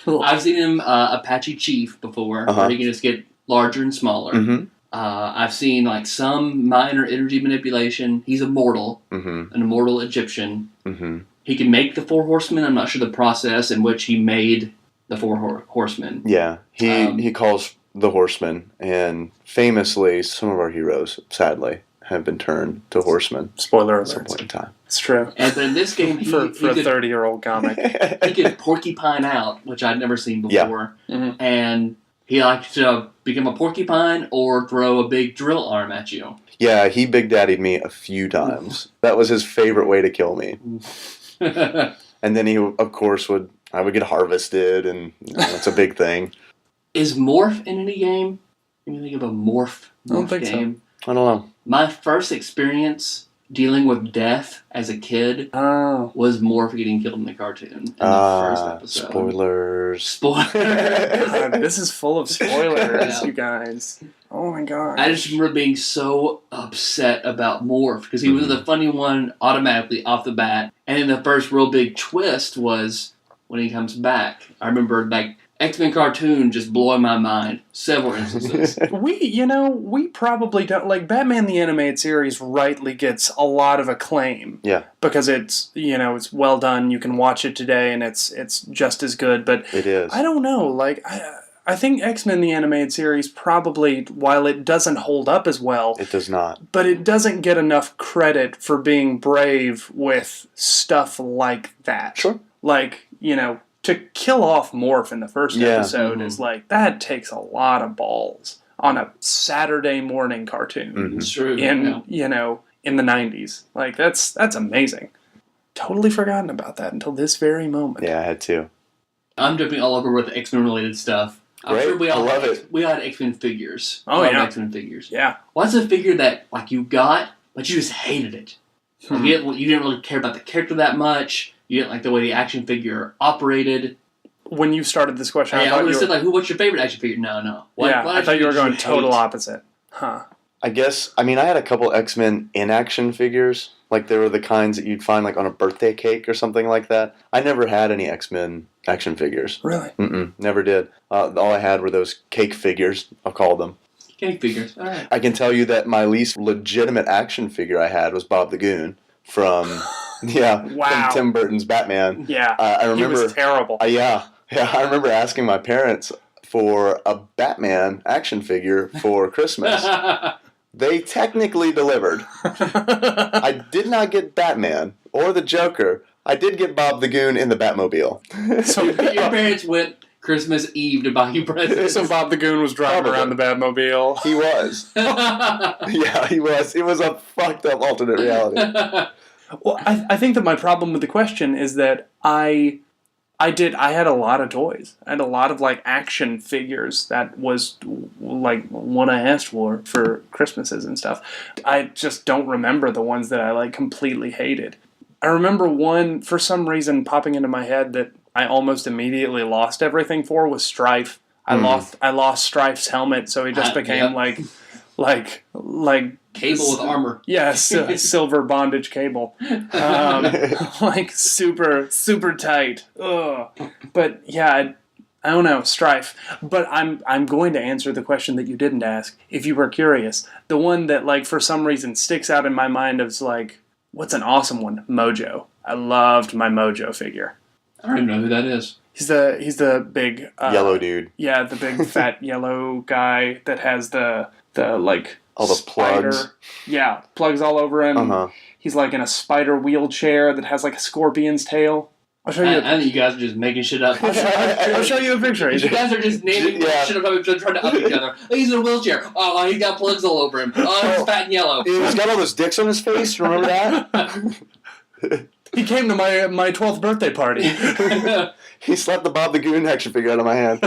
I've seen him Apache Chief before, where he can just get larger and smaller. Mm-hmm. I've seen like some minor energy manipulation. He's immortal, an immortal Egyptian. Mm-hmm. He can make the 4 horsemen. I'm not sure the process in which he made the 4 horsemen. Yeah, he calls the horsemen, and famously, some of our heroes, sadly, have been turned to horsemen. Spoiler At some alert. point in time. It's true. And but in this game, For a could 30-year-old comic. he could porcupine out, which I'd never seen before, Mm-hmm. and he liked to become a porcupine or throw a big drill arm at you. Yeah, he big daddied me a few times. That was his favorite way to kill me. And then he, of course, I would get harvested, and it's a big thing. Is morph in any game? Can you think of a morph I don't think game? I don't know. My first experience dealing with death as a kid Oh. was morph getting killed in the cartoon in the first episode. Spoilers. Spoilers. God, this is full of spoilers, Yeah. you guys. Oh my god. I just remember being so upset about Morph because he was the funny one automatically off the bat. And then the first real big twist was when he comes back. I remember like X-Men cartoon just blowing my mind several instances. We probably don't like Batman the Animated Series rightly gets a lot of acclaim. Yeah. Because it's it's well done, you can watch it today and it's just as good, but It is. I don't know, like I think X-Men the Animated Series probably, while it doesn't hold up as well, It does not. but it doesn't get enough credit for being brave with stuff like that. Sure. Like, to kill off Morph in the first episode Mhm. is like, that takes a lot of balls on a Saturday morning cartoon Mhm. It's true. in, yeah. in the 90s. Like, that's amazing. Totally forgotten about that until this very moment. Yeah, I had to. I'm jumping all over with X-Men related stuff. I'm Great. sure we all I love had, it. We had X-Men figures. Oh, I love yeah. X-Men figures. Yeah. What's a figure that like you got, but you just hated it? Like, you didn't really care about the character that much. You didn't like the way the action figure operated. When you started this question, Hey, I thought would you have were, said like, what's your favorite action figure? No. What I action thought you were figure going did total hate? opposite. Huh. I guess, I had a couple X-Men in-action figures. Like, they were the kinds that you'd find, like, on a birthday cake or something like that. I never had any X-Men action figures. Really? Never did. All I had were those cake figures, I'll call them. Cake figures. All right. I can tell you that my least legitimate action figure I had was Bob the Goon from, Wow. from Tim Burton's Batman. Yeah. I remember. He was terrible. Yeah, I remember asking my parents for a Batman action figure for Christmas. They technically delivered. I did not get Batman or the Joker. I did get Bob the Goon in the Batmobile. So Your parents went Christmas Eve to buy you presents. So Bob the Goon was driving Probably. around the Batmobile. He was. Yeah, he was. It was a fucked up alternate reality. Well, I think that my problem with the question is that I had a lot of toys. I had a lot of like action figures. That was like what I asked for Christmases and stuff. I just don't remember the ones that I like completely hated. I remember one for some reason popping into my head that I almost immediately lost everything for was Strife. I lost Strife's helmet, so he just became like Cable with armor. yes, silver bondage cable, like super tight. Ugh. But yeah, I don't know, Strife. But I'm going to answer the question that you didn't ask. If you were curious, the one that like for some reason sticks out in my mind is like, what's an awesome one? Mojo. I loved my Mojo figure. I don't even know who that is. He's the big Yellow dude. Yeah, the big fat yellow guy that has the like All the spider. plugs. Yeah, plugs all over him. Uh-huh. He's like in a spider wheelchair that has like a scorpion's tail. I'll show you. I think you guys are just making shit up. I'll show you a picture. You guys are just naming shit up, trying to up each other. Oh, he's in a wheelchair. Oh, he's got plugs all over him. Oh, he's fat and yellow. He's got all those dicks on his face. Remember that? He came to my 12th birthday party. He slapped the Bob the Goon action figure out of my hand.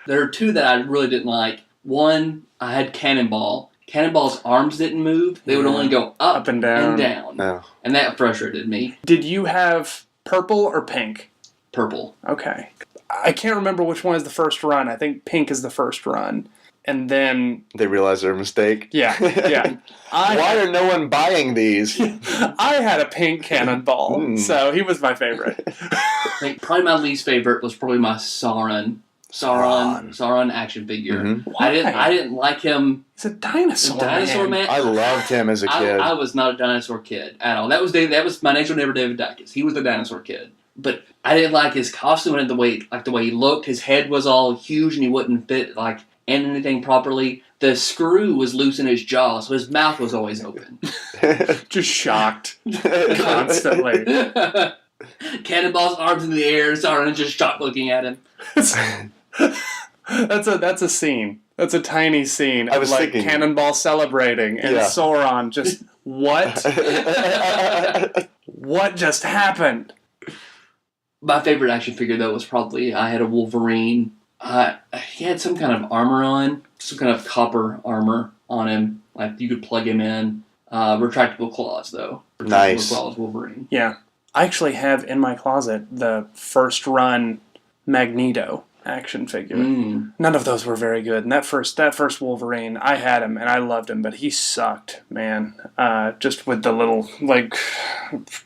There are two that I really didn't like. One, I had Cannonball. Cannonball's arms didn't move. They would only go up and down. Oh. And that frustrated me. Did you have purple or pink? Purple. Okay. I can't remember which one is the first run. I think pink is the first run. And then... They realize their mistake? Yeah. Why are no one buying these? I had a pink Cannonball, so he was my favorite. I think probably my least favorite was probably my Sauron action figure. Mm-hmm. I didn't like him. He's a dinosaur. Man. I loved him as a kid. I was not a dinosaur kid at all. That was my next door neighbor David Dacus. He was the dinosaur kid. But I didn't like his costume and the way he looked. His head was all huge and he wouldn't fit in anything properly. The screw was loose in his jaw, so his mouth was always open. Just shocked constantly. Cannonball's arms in the air, Sauron just shocked looking at him. That's a scene. That's a tiny scene of thinking, Cannonball celebrating and Sauron just what? What just happened? My favorite action figure though was probably I had a Wolverine. He had some kind of armor on, some kind of copper armor on him. Like you could plug him in. Retractable claws though. Nice. Claws Wolverine. Yeah. I actually have in my closet the first run Magneto action figure. None of those were very good. And that first Wolverine, I had him and I loved him, but he sucked, man. Just with the little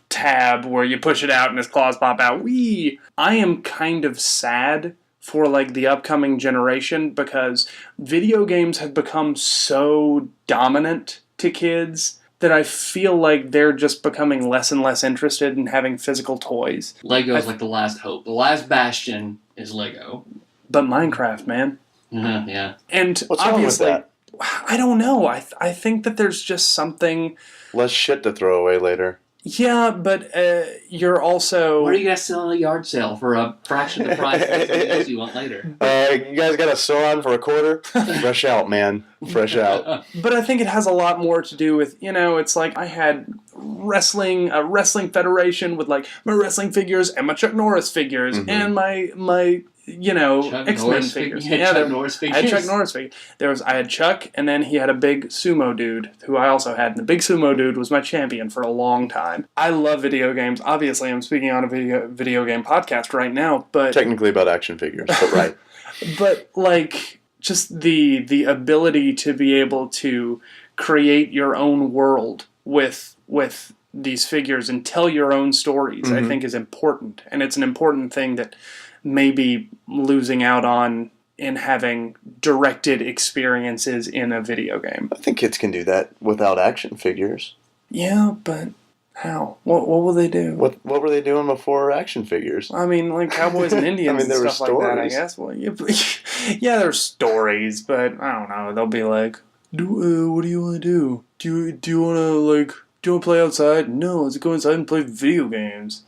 tab where you push it out and his claws pop out. I am kind of sad for the upcoming generation because video games have become so dominant to kids that I feel like they're just becoming less and less interested in having physical toys. Lego's like the last hope. The last bastion is Lego. But Minecraft, man. Yeah. And what's obviously, wrong with that? I don't know. I think that there's just something... less shit to throw away later. Yeah, but you're also... What are you guys selling at a yard sale for a fraction of the price of something else you want later? You guys got a Sauron for a quarter? Fresh out, man. Fresh out. But I think it has a lot more to do with, it's like I had a wrestling federation with my wrestling figures and my Chuck Norris figures and my X-Men figures. Chuck Norris figures. I had Chuck Norris figures. I had Chuck, and then he had a big sumo dude, who I also had. And the big sumo dude was my champion for a long time. I love video games. Obviously, I'm speaking on a video game podcast right now, but... Technically about action figures, but right. But, just the ability to be able to create your own world with these figures and tell your own stories, I think is important. And it's an important thing that maybe losing out on in having directed experiences in a video game. I think kids can do that without action figures. Yeah, but how? What will they do? What were they doing before action figures? I mean, cowboys and Indians there and stuff were like that, I guess. Well, yeah, there's stories, but I don't know. They'll be like, what do you want to do? Do you want to play outside? No, let's go inside and play video games.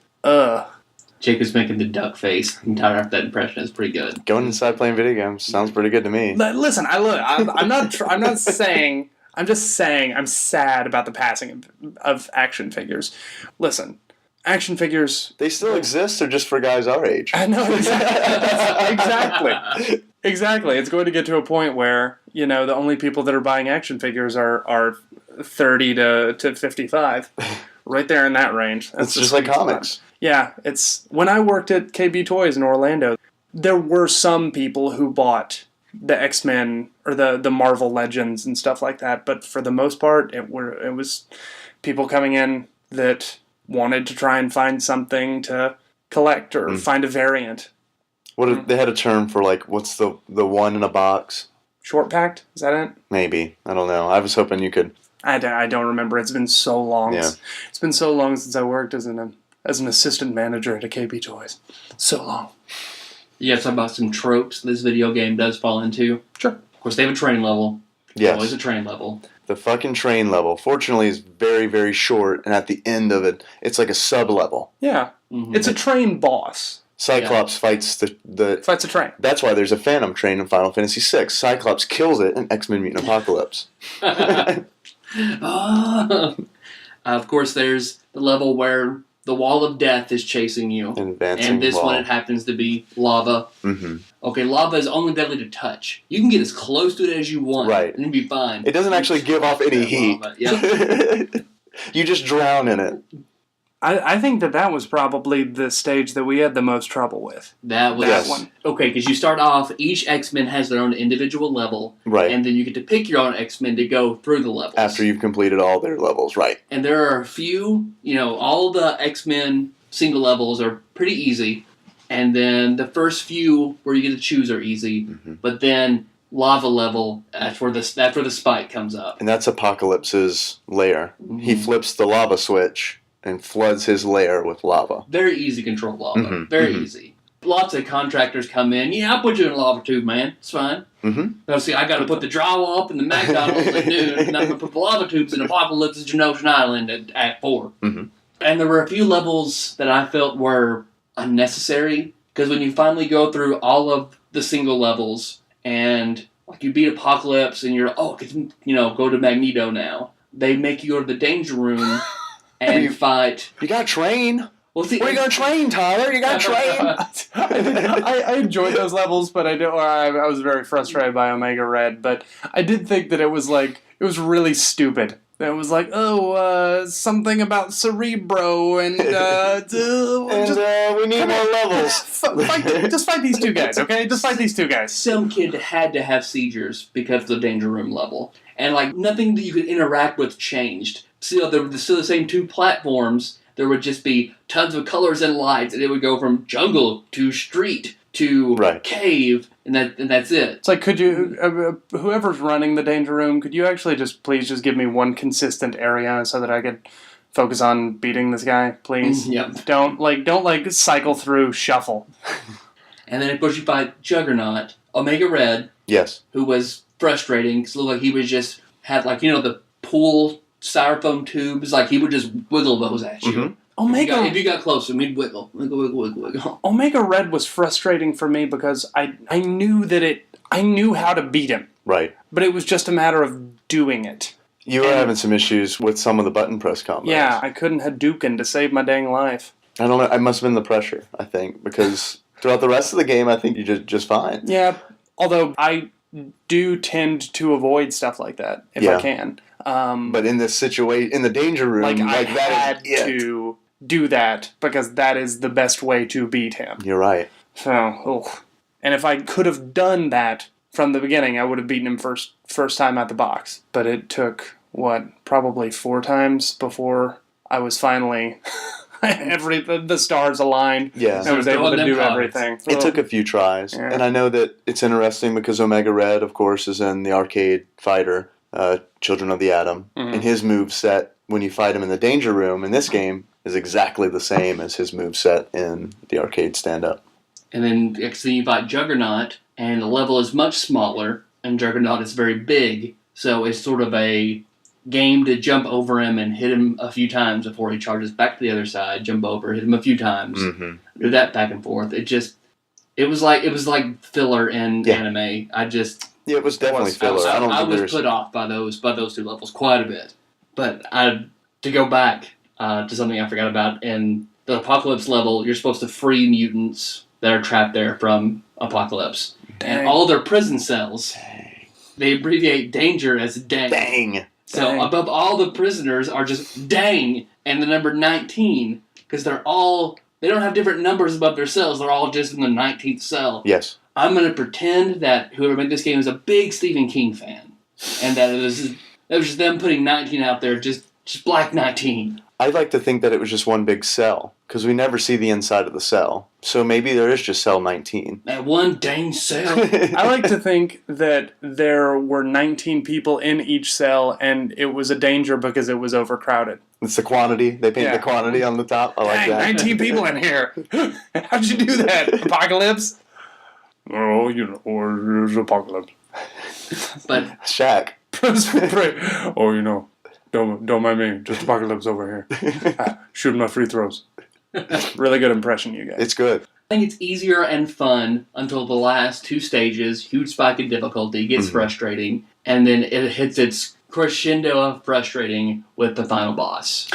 Jacob's making the duck face. I'm tired after that impression. It's pretty good. Going inside playing video games sounds pretty good to me. Listen, I'm not saying. I'm just saying I'm sad about the passing of action figures. Listen, action figures. They still exist. They're just for guys our age. I know exactly. Exactly. It's going to get to a point where the only people that are buying action figures are 30 to 55. Right there in that range. It's just like comics. Fun. Yeah, it's when I worked at KB Toys in Orlando, there were some people who bought the X-Men or the Marvel Legends and stuff like that, but for the most part, it was people coming in that wanted to try and find something to collect or find a variant. They had a term for what's the one in a box? Short packed? Is that it? Maybe. I don't know. I was hoping you could. I don't remember. It's been so long. Yeah. It's been so long since I worked as an assistant manager at a KB Toys. So long. You guys talk about some tropes this video game does fall into. Sure. Of course, they have a train level. Yes. Always a train level. The fucking train level, fortunately, is very, very short, and at the end of it, it's like a sub-level. Yeah. Mm-hmm. It's a train boss. Cyclops fights fights a train. That's why there's a Phantom train in Final Fantasy VI. Cyclops kills it in X-Men Mutant Apocalypse. Of course, there's the level where the wall of death is chasing you. Advancing And this wall. one, it happens to be lava. Mm-hmm. Okay, lava is only deadly to touch. You can get as close to it as you want, Right. and you'll be fine. It doesn't actually give off any heat. Yeah. You just drown in it. I think that was probably the stage that we had the most trouble with. That was Yes. one. Okay, because you start off, each X-Men has their own individual level, Right. and then you get to pick your own X-Men to go through the levels. After you've completed all their levels, right. And there are a few, all the X-Men single levels are pretty easy, and then the first few where you get to choose are easy, but then lava level, that's where the spike comes up. And that's Apocalypse's lair. He flips the lava switch and floods his lair with lava. Very easy to control lava. Mhm, Very mhm. easy. Lots of contractors come in. Yeah, I'll put you in a lava tube, man. It's fine. Mm-hmm. See, I got to put the drywall up in the McDonald's at noon, and I'm going to put the lava tubes in Apocalypse's Genoshan Island at 4. Mhm. And there were a few levels that I felt were unnecessary, because when you finally go through all of the single levels, and like you beat Apocalypse, and you're, go to Magneto now. They make you go to the danger room and fight. You gotta train. Well, see, Where you gonna train, Tyler? You gotta train. I enjoyed those levels, but I was very frustrated by Omega Red. But I did think that it was really stupid. It was like, something about Cerebro and We need more levels. just fight these two guys, okay? Just fight these two guys. Some kid had to have seizures because of the danger room level, and like nothing that you could interact with changed. Still, there were still the same two platforms. There would just be tons of colors and lights, and it would go from jungle to street to cave, and that's it. It's like, could you, whoever's running the danger room, could you actually please just give me one consistent area so that I could focus on beating this guy, please? Yep. Don't cycle through shuffle. And then of course you fight Juggernaut, Omega Red, Yes. who was frustrating because it looked like he was just had the pool styrofoam tubes, like he would just wiggle those at you. Mm-hmm. If you got close to him, he'd wiggle. Omega Red was frustrating for me because I knew I knew how to beat him. Right. But it was just a matter of doing it. You were having some issues with some of the button press combos. Yeah, I couldn't Hadouken to save my dang life. I don't know. It must have been the pressure, I think, because throughout the rest of the game, I think you did just fine. Yeah, although I do tend to avoid stuff like that if I can. But in this situation, in the danger room, I that had is it. to do that because that is the best way to beat him. You're right. So, and if I could have done that from the beginning, I would have beaten him first time out the box. But it took probably 4 times before I was finally the stars aligned. Yeah. I was able to do everything. It took a few tries, and I know that it's interesting because Omega Red, of course, is in the arcade fighter, Children of the Atom, and his moveset when you fight him in the danger room in this game is exactly the same as his moveset in the arcade stand-up. And then you fight Juggernaut, and the level is much smaller, and Juggernaut is very big, so it's sort of a game to jump over him and hit him a few times before he charges back to the other side, jump over, hit him a few times, do that back and forth. It was like filler in anime. Yeah, it was definitely filler. I was put off by those 2 levels quite a bit. But to go back to something I forgot about, in the Apocalypse level, you're supposed to free mutants that are trapped there from Apocalypse. Dang. And all their prison cells, they abbreviate danger as dang. Dang. So above all the prisoners are just dang and the number 19, because they don't have different numbers above their cells. They're all just in the 19th cell. Yes. I'm going to pretend that whoever made this game is a big Stephen King fan, and that it was just them putting 19 out there, just black 19. I'd like to think that it was just one big cell, because we never see the inside of the cell. So maybe there is just cell 19. That one dang cell. I like to think that there were 19 people in each cell, and it was a danger because it was overcrowded. It's the quantity. They paint the quantity on the top. I like Dang, that. 19 people in here. How'd you do that, Apocalypse? Oh, or Apocalypse. But Shaq. Don't mind me. Just Apocalypse over here. Shoot my free throws. Really good impression, you guys. It's good. I think it's easier and fun until the last 2 stages, huge spike in difficulty, gets frustrating, and then it hits its crescendo of frustrating with the final boss.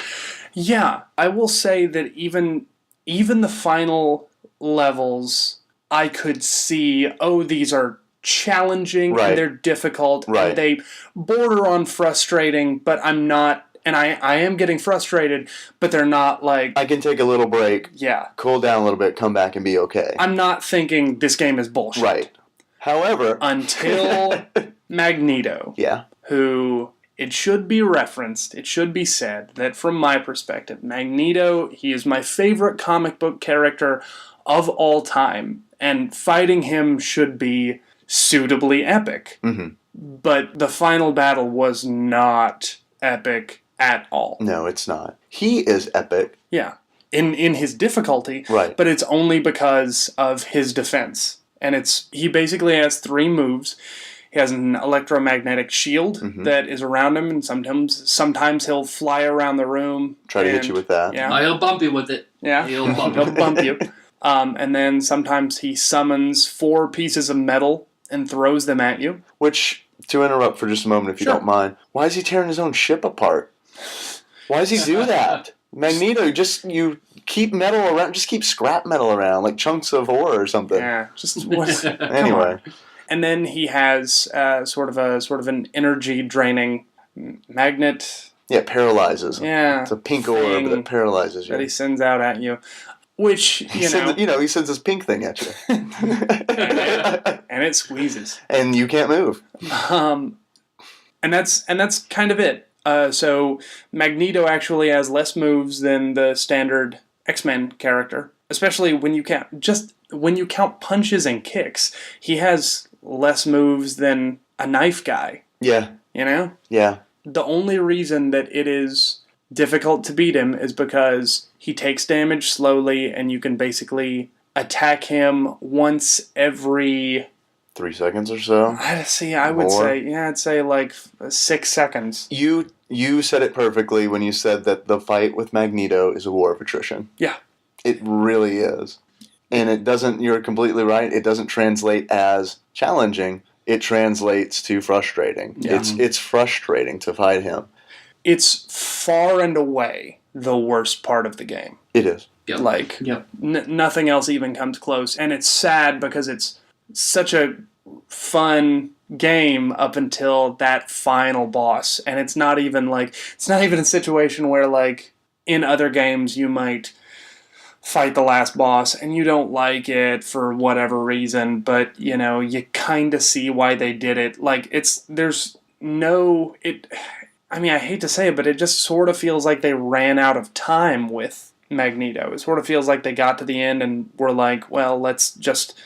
Yeah, I will say that even the final levels, I could see, these are challenging Right. and they're difficult Right. and they border on frustrating, but I'm not, and I am getting frustrated, but they're not like, I can take a little break, yeah, cool down a little bit, come back and be okay. I'm not thinking this game is bullshit. Right. However, Until Magneto, yeah, who, it should be referenced, it should be said that from my perspective, Magneto, he is my favorite comic book character of all time, and fighting him should be suitably epic. mm-hmm. But the final battle was not epic at all. No, it's not. He is epic. Yeah. In his difficulty, Right. but it's only because of his defense. And he basically has 3 moves. He has an electromagnetic shield that is around him, and sometimes he'll fly around the room. Try to hit you with that. Yeah. He'll bump you with it. Yeah. He'll bump He'll bump you. And then sometimes he summons 4 pieces of metal and throws them at you. Which, to interrupt for just a moment if you don't mind, why is he tearing his own ship apart? Why does he do that? Magneto, you keep metal around, just keep scrap metal around, like chunks of ore or something. Yeah. Just Anyway. And then he has sort of an energy draining magnet. Yeah, it paralyzes him. Yeah. It's a pink orb that paralyzes you. That he sends out at you. Which, he sends this pink thing at you. and it squeezes. And you can't move. And that's kind of it. So Magneto actually has less moves than the standard X-Men character, especially when you count punches and kicks. He has less moves than a knife guy. Yeah. You know? Yeah. The only reason that it is difficult to beat him is because he takes damage slowly, and you can basically attack him once every 3 seconds or so. I'd say like 6 seconds. You said it perfectly when you said that the fight with Magneto is a war of attrition. Yeah. It really is. And you're completely right, it doesn't translate as challenging. It translates to frustrating. Yeah. It's frustrating to fight him. It's far and away the worst part of the game. It is. Yep. Like, Yep. Nothing else even comes close. And it's sad because it's such a fun game up until that final boss. And it's not even a situation where, like, in other games you might fight the last boss and you don't like it for whatever reason, but, you kind of see why they did it. Like, I hate to say it, but it just sort of feels like they ran out of time with Magneto. It sort of feels like they got to the end and were like, well, let's just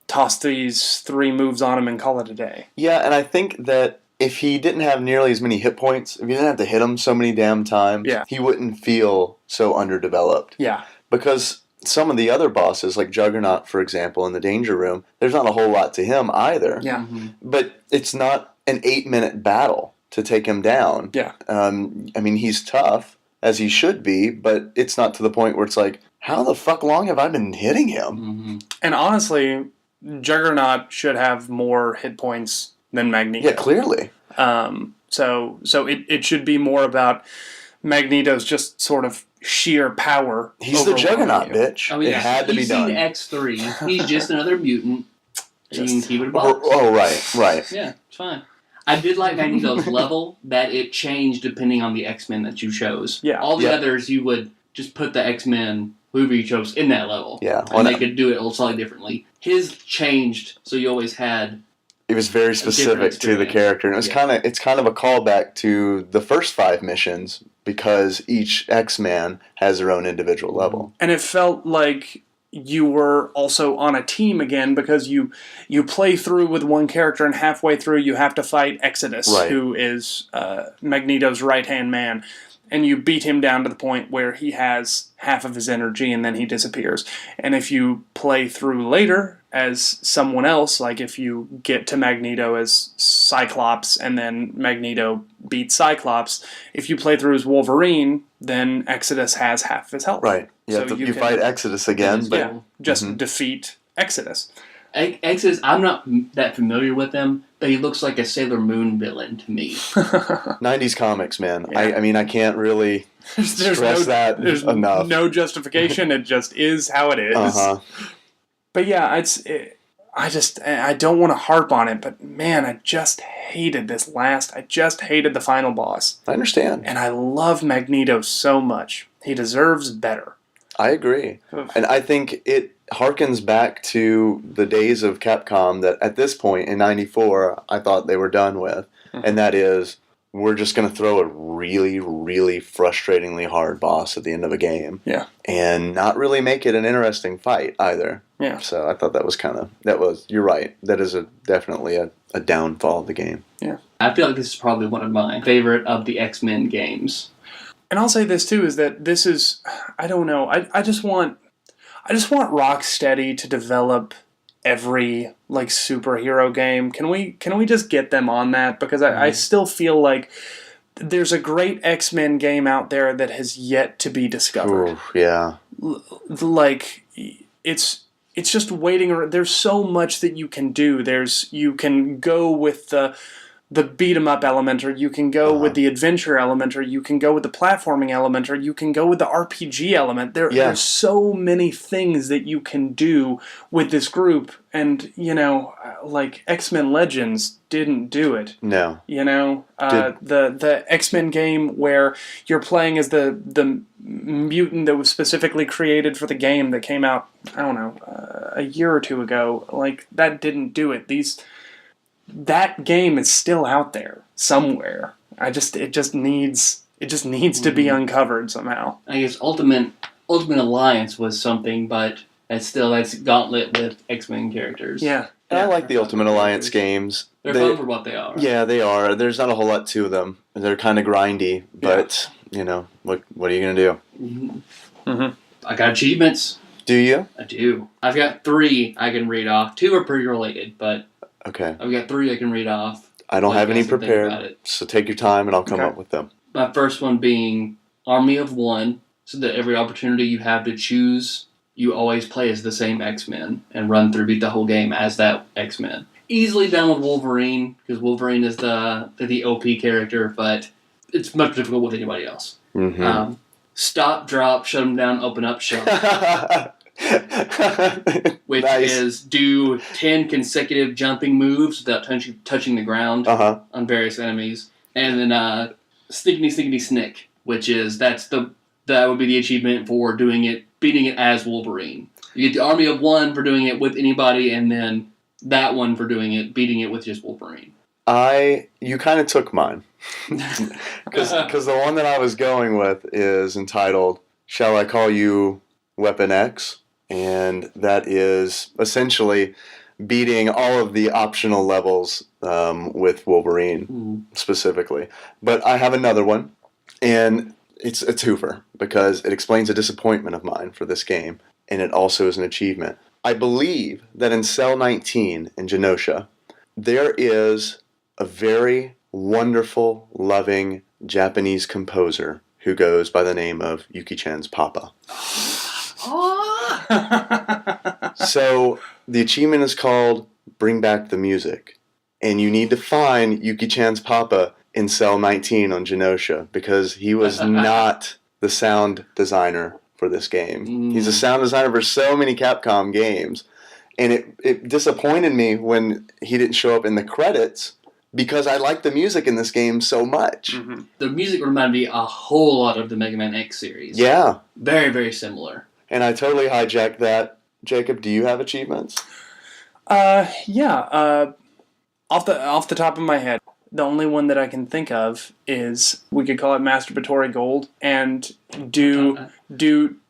toss these 3 moves on him and call it a day. Yeah, and I think that if he didn't have nearly as many hit points, if he didn't have to hit him so many damn times, he wouldn't feel so underdeveloped. Yeah. Because some of the other bosses, like Juggernaut, for example, in the Danger Room, there's not a whole lot to him either. Yeah. But it's not an 8-minute battle to take him down. Yeah. He's tough, as he should be, but it's not to the point where it's like, how the fuck long have I been hitting him? Mm-hmm. And honestly, Juggernaut should have more hit points than Magneto. Yeah, clearly. So it should be more about Magneto's just sort of sheer power. He's the Juggernaut, bitch. I mean, it had to be done. You've seen X3. He's just another mutant. You can keep it a box. Oh, right. Yeah, it's fine. I did like Magneto's level, that it changed depending on the X-Men that you chose. Yeah. All the others, you would just put the X-Men, whoever you chose, in that level. Yeah. And they could do it slightly differently. His changed, so you always had... It was very specific to the character. And it was it's kind of a callback to the first 5 missions, because each X-Man has their own individual level. And it felt like you were also on a team again, because you play through with one character, and halfway through you have to fight Exodus, who is Magneto's right-hand man. And you beat him down to the point where he has half of his energy and then he disappears. And if you play through later as someone else, like if you get to Magneto as Cyclops and then Magneto beats Cyclops, if you play through as Wolverine, then Exodus has half his health. Right. So you fight Exodus again, but just defeat Exodus. X is, I'm not that familiar with him, but he looks like a Sailor Moon villain to me. 90s comics, man. Yeah. I mean, I can't really stress that enough. No justification. It just is how it is. Uh-huh. But yeah, I don't want to harp on it, but man, I just hated the final boss. I understand. And I love Magneto so much. He deserves better. I agree. And I think it harkens back to the days of Capcom that at this point in 94, I thought they were done with. Mm-hmm. And that is, we're just going to throw a really, really frustratingly hard boss at the end of a game. Yeah. And not really make it an interesting fight either. Yeah. So I thought that was you're right. That is definitely a downfall of the game. Yeah. I feel like this is probably one of my favorite of the X-Men games. And I'll say this too, is that this is, I don't know, I just want Rocksteady to develop every like superhero game. Can we just get them on that? Because I still feel like there's a great X-Men game out there that has yet to be discovered. Ooh, yeah. Like it's just waiting around. There's so much that you can do. You can go with the beat 'em up element, or you can go with the adventure element, or you can go with the platforming element, or you can go with the RPG element. There's so many things that you can do with this group, and like X-Men Legends didn't do it. No. The X-Men game where you're playing as the mutant that was specifically created for the game that came out, I don't know, a year or two ago, like that didn't do it. That game is still out there somewhere. It just needs to be uncovered somehow. I guess Ultimate Alliance was something, but that's Gauntlet with X-Men characters. Yeah. I like the Ultimate Alliance games. They're fun for what they are. Yeah, they are. There's not a whole lot to them. They're kind of grindy, but what are you gonna do? Mm-hmm. I got achievements. Do you? I do. I've got 3 I can read off. 2 are pretty related, but okay. I've got 3 I can read off. I don't have any prepared, so take your time and I'll come up with them. My first one being Army of One, so that every opportunity you have to choose, you always play as the same X-Men and run through, beat the whole game as that X-Men. Easily done with Wolverine, because Wolverine is the OP character, but it's much difficult with anybody else. Mm-hmm. Stop, drop, shut them down, open up, shut them which is do 10 consecutive jumping moves without touching the ground on various enemies. And then Stickity Snick, which is that would be the achievement for beating it as Wolverine. You get the Army of One for doing it with anybody, and then that one for beating it with just Wolverine. You kind of took mine. Because the one that I was going with is entitled, Shall I Call You Weapon X? And that is essentially beating all of the optional levels with Wolverine specifically. But I have another one, and it's a twofer because it explains a disappointment of mine for this game, and it also is an achievement. I believe that in Cell 19 in Genosha, there is a very wonderful, loving Japanese composer who goes by the name of Yuki-chan's Papa. So the achievement is called Bring Back the Music. And you need to find Yuki-chan's Papa in Cell 19 on Genosha because he was not the sound designer for this game. He's a sound designer for so many Capcom games. And it disappointed me when he didn't show up in the credits because I like the music in this game so much. Mm-hmm. The music reminded me a whole lot of the Mega Man X series. Yeah. Very, very similar. And I totally hijacked that. Jacob, do you have achievements? Yeah. Off the top of my head, the only one that I can think of is we could call it masturbatory gold and do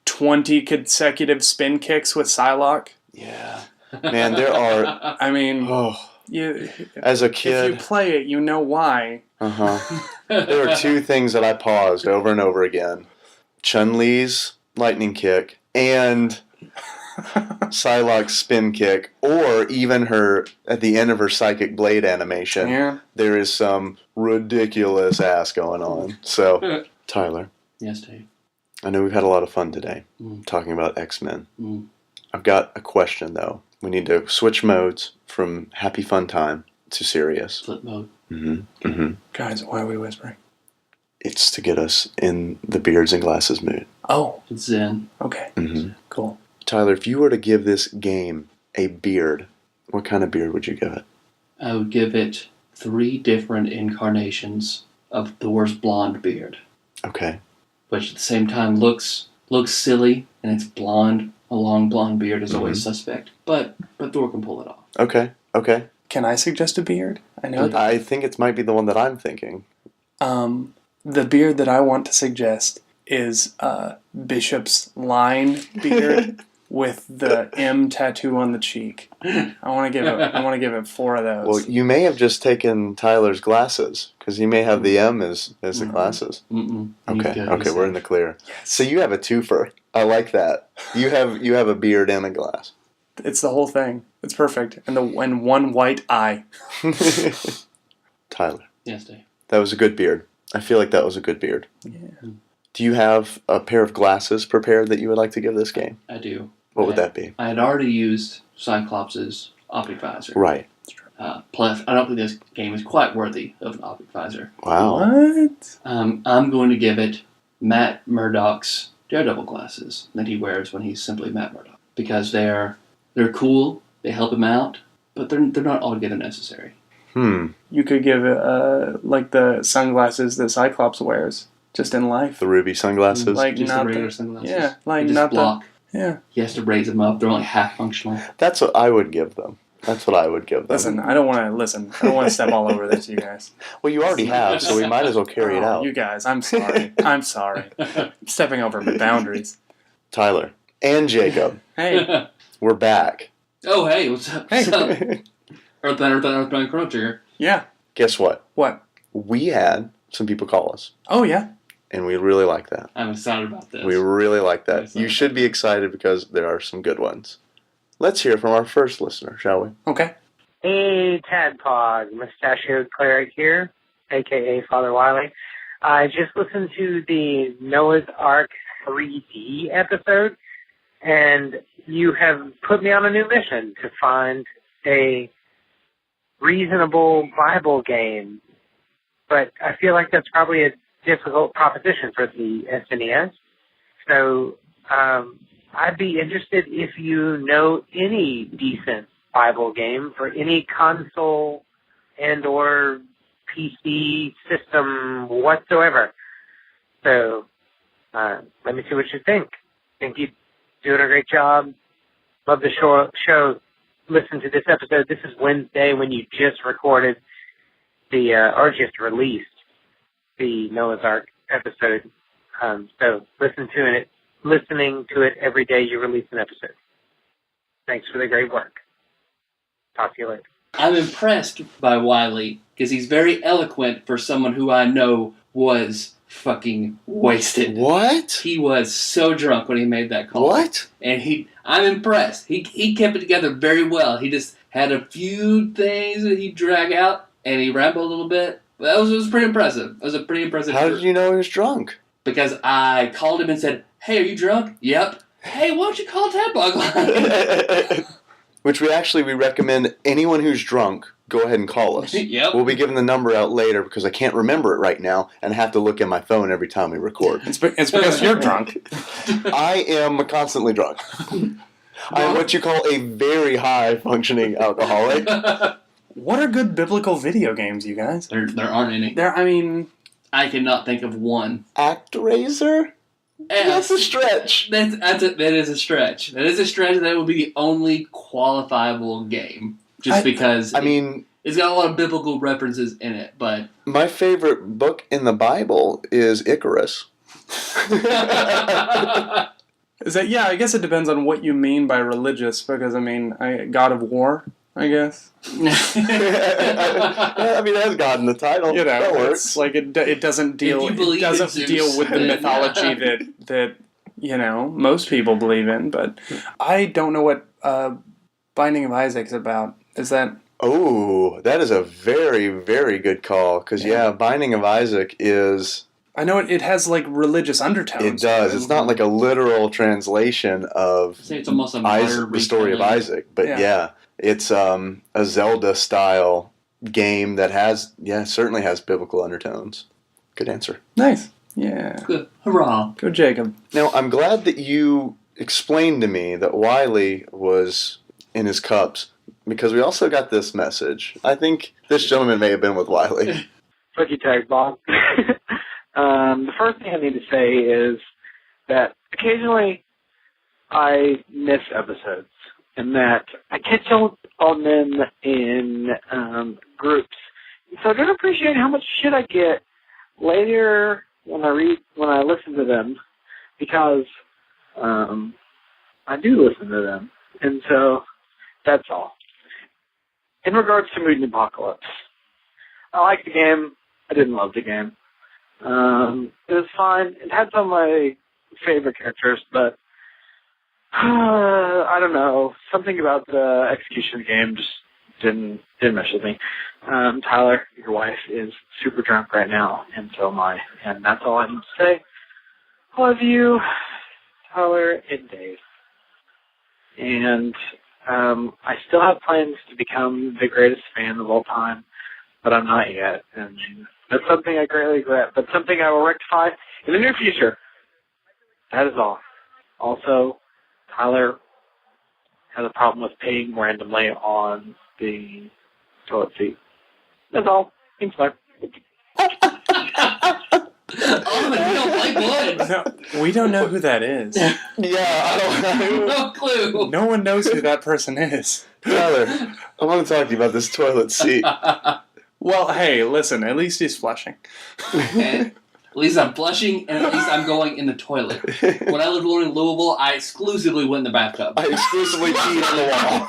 20 consecutive spin kicks with Psylocke. Yeah. Man, there are... I mean... as a kid... If you play it, you know why. There are 2 things that I paused over and over again. Chun-Li's lightning kick and Psylocke's spin kick, or even her at the end of her psychic blade animation. Yeah. There is some ridiculous ass going on. So, Tyler. Yes, Dave. I know we've had a lot of fun today talking about X-Men. I've got a question though We need to switch modes from happy fun time to serious. Flip mode. Mm-hmm. Mm-hmm. Guys, why are we whispering? It's to get us in the beards and glasses mood. Oh, It's Zen. okay. Mm-hmm. Cool. Tyler, if you were to give this game a beard, what kind of beard would you give it? I would give it 3 different incarnations of Thor's blonde beard, Okay. which at the same time looks silly, and it's blonde. A long blonde beard is always suspect, but Thor can pull it off. Okay. Okay. Can I suggest a beard? I know that. I think it might be the one that I'm thinking. The beard that I want to suggest is Bishop's line beard with the M tattoo on the cheek. I want to give it 4 of those. Well, you may have just taken Tyler's glasses because he may have the M as the glasses. Mm-mm. Okay, we're in the clear. Yes. So you have a twofer. I like that. You have a beard and a glass. It's the whole thing. It's perfect. And one white eye. Tyler. Yes, Dave. That was a good beard. I feel like that was a good beard. Yeah. Do you have a pair of glasses prepared that you would like to give this game? I do. What would that be? I had already used Cyclops' optic visor. Right. Plus, I don't think this game is quite worthy of an optic visor. Wow. What? I'm going to give it Matt Murdock's Daredevil glasses that he wears when he's simply Matt Murdock. Because they're cool, they help him out, but they're not altogether necessary. You could give it like the sunglasses that Cyclops wears, just in life. The ruby sunglasses? Like Just not the regular the, sunglasses. yeah, like They just not block. Yeah. He has to raise them up. They're only half functional. That's what I would give them. That's what I would give them. Listen, I don't want to step all over this, you guys. Well, you already have, so we might as well carry it out. You guys, I'm sorry. I'm sorry. I'm stepping over my boundaries. Tyler and Jacob, Hey. we're back. Oh, hey, what's up? Hey. What's up? Earthbound Chrono Trigger. Yeah. Guess what? What? We had some people call us, Oh, yeah. and we really like that. I'm excited about this. We really like that. Yes, You should be excited because there are some good ones. Let's hear from our first listener, shall we? Okay. Hey, TADPOG, Mustachioed Cleric here, a.k.a. Father Wiley. I just listened to the Noah's Ark 3D episode, and you have put me on a new mission to find a reasonable Bible game. But I feel like that's probably a difficult proposition for the SNES. So I'd be interested if you know any decent Bible game for any console and or PC system whatsoever. So let me see what you think. Think you're doing a great job. Love the show. Listen to this episode. This is Wednesday when you just recorded or just released the Noah's Ark episode. So listening to it every day you release an episode. Thanks for the great work. Talk to you later. I'm impressed by Wiley because he's very eloquent for someone who I know was fucking wasted. What? He was so drunk when he made that call. What? And I'm impressed. He kept it together very well. He just had a few things that he'd drag out, and he rambled a little bit. But it was pretty impressive. It was a pretty impressive. How did you know he was drunk? Because I called him and said, "Hey, are you drunk?" "Yep." "Hey, why don't you call TADPOG line?" Which we recommend anyone who's drunk, go ahead and call us. Yep. We'll be giving the number out later because I can't remember it right now and have to look at my phone every time we record. It's because you're drunk. I am constantly drunk. I am what you call a very high-functioning alcoholic. What are good biblical video games, you guys? There aren't any. I cannot think of one. ActRaiser? That's a stretch. That is a stretch. That is a stretch. That would be the only qualifiable game. Because it's got a lot of biblical references in it. But my favorite book in the Bible is Icarus. Is that? Yeah, I guess it depends on what you mean by religious. Because God of War, I guess. Yeah, it has God in the title. You know, that works. Like it doesn't deal. It doesn't deal with the mythology that most people believe in. But I don't know what Binding of Isaac's about. Is that? Oh, that is a very, very good call. Because Binding of Isaac is I know it has like religious undertones. It does. It's not like a literal translation of I'd say it's almost a the story of Isaac, but yeah it's a Zelda-style game that certainly has biblical undertones. Good answer. Nice. Yeah. Good. Hurrah. Go Jacob. Now, I'm glad that you explained to me that Wiley was in his cups, because we also got this message. I think this gentleman may have been with Wiley. Fuck you, Tag Bob. The first thing I need to say is that occasionally I miss episodes, and that I catch on them in groups. So I don't appreciate how much shit I get later when I listen to them, because I do listen to them, and so that's all. In regards to Mutant Apocalypse, I liked the game. I didn't love the game. It was fine. It had some of my favorite characters, but I don't know. Something about the execution of the game just didn't mesh with me. Tyler, your wife is super drunk right now, and so am I. And that's all I need to say. I love you, Tyler and Dave. And I still have plans to become the greatest fan of all time, but I'm not yet. And that's something I greatly regret, but something I will rectify in the near future. That is all. Also, Tyler has a problem with peeing randomly on the toilet seat. That's all. Thanks, bye. Oh, but you don't like blood. No, we don't know who that is. Yeah, I don't know. No clue. No one knows who that person is. Tyler, I want to talk to you about this toilet seat. Well, hey, listen, at least he's flushing. And at least I'm flushing, and at least I'm going in the toilet. When I lived in Louisville, I exclusively went in the bathtub. I exclusively peed on the wall.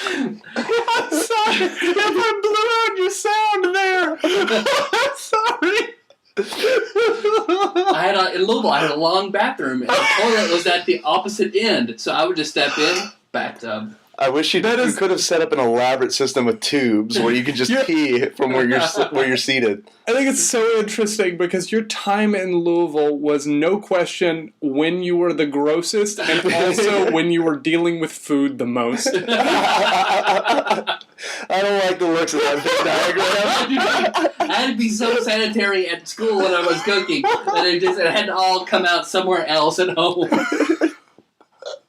I'm sorry if I blew out your sound there. I'm sorry. In Louisville, I had a long bathroom, and the toilet was at the opposite end, so I would just step in, bathtub. I wish you could have set up an elaborate system with tubes where you could just pee from where you're seated. I think it's so interesting because your time in Louisville was no question when you were the grossest and also when you were dealing with food the most. I don't like the looks of that Venn diagram. I had to be so sanitary at school when I was cooking that it had to all come out somewhere else at home.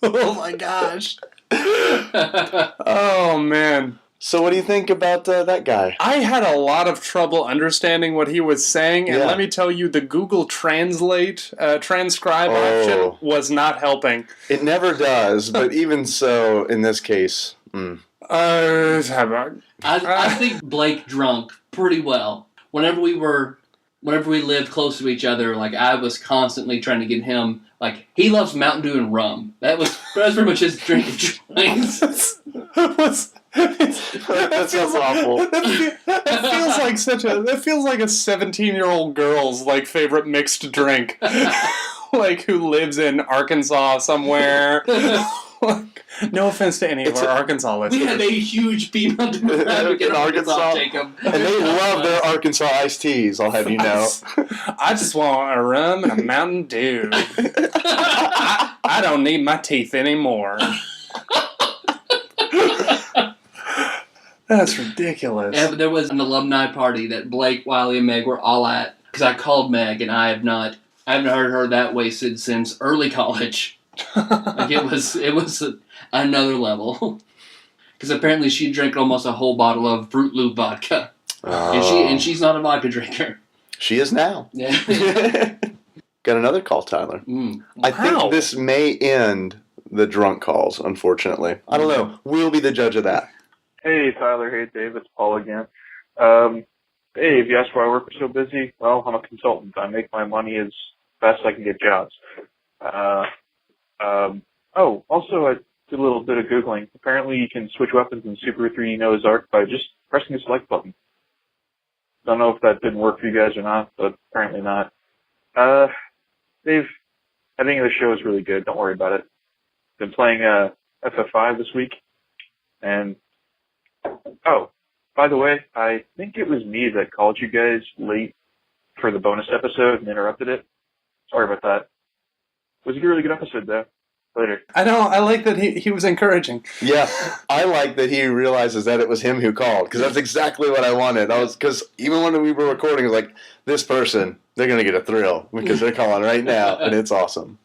Oh my gosh. Oh man. So what do you think about that guy? I had a lot of trouble understanding what he was saying, and let me tell you, the Google Translate transcribe option was not helping. It never does, but even so, in this case, I think Blake drunk pretty well. Whenever we lived close to each other, like I was constantly trying to get him. Like he loves Mountain Dew and rum. That was pretty much his drinking choice. That sounds awful. That feels like a 17-year-old girl's like favorite mixed drink, like who lives in Arkansas somewhere. No offense to any of our Arkansas listeners. We have a huge female demographic in Arkansas, Jacob. And they love their Arkansas iced teas, I'll have you know. I just want a rum and a Mountain Dew. I don't need my teeth anymore. That's ridiculous. Yeah, but there was an alumni party that Blake, Wiley, and Meg were all at. Because I called Meg, and I haven't heard her that wasted since early college. Like it was another level. Because apparently she drank almost a whole bottle of Fruit Loop vodka, and she's not a vodka drinker. She is now. Yeah. Got another call, Tyler. I think this may end the drunk calls. Unfortunately, I don't know. We'll be the judge of that. Hey, Tyler. Hey, Dave. It's Paul again. Hey, if you ask why I work so busy, well, I'm a consultant. I make my money as fast as I can get jobs. Also, I did a little bit of Googling. Apparently, you can switch weapons in Super 3D Noah's Ark by just pressing the select button. Don't know if that didn't work for you guys or not, but apparently not. Dave, I think the show is really good. Don't worry about it. Been playing FF5 this week, and By the way, I think it was me that called you guys late for the bonus episode and interrupted it. Sorry about that. It was a really good episode, though. Later. I know. I like that he was encouraging. Yeah, I like that he realizes that it was him who called, because that's exactly what I wanted. Because even when we were recording, it was like, this person, they're going to get a thrill because they're calling right now, and it's awesome.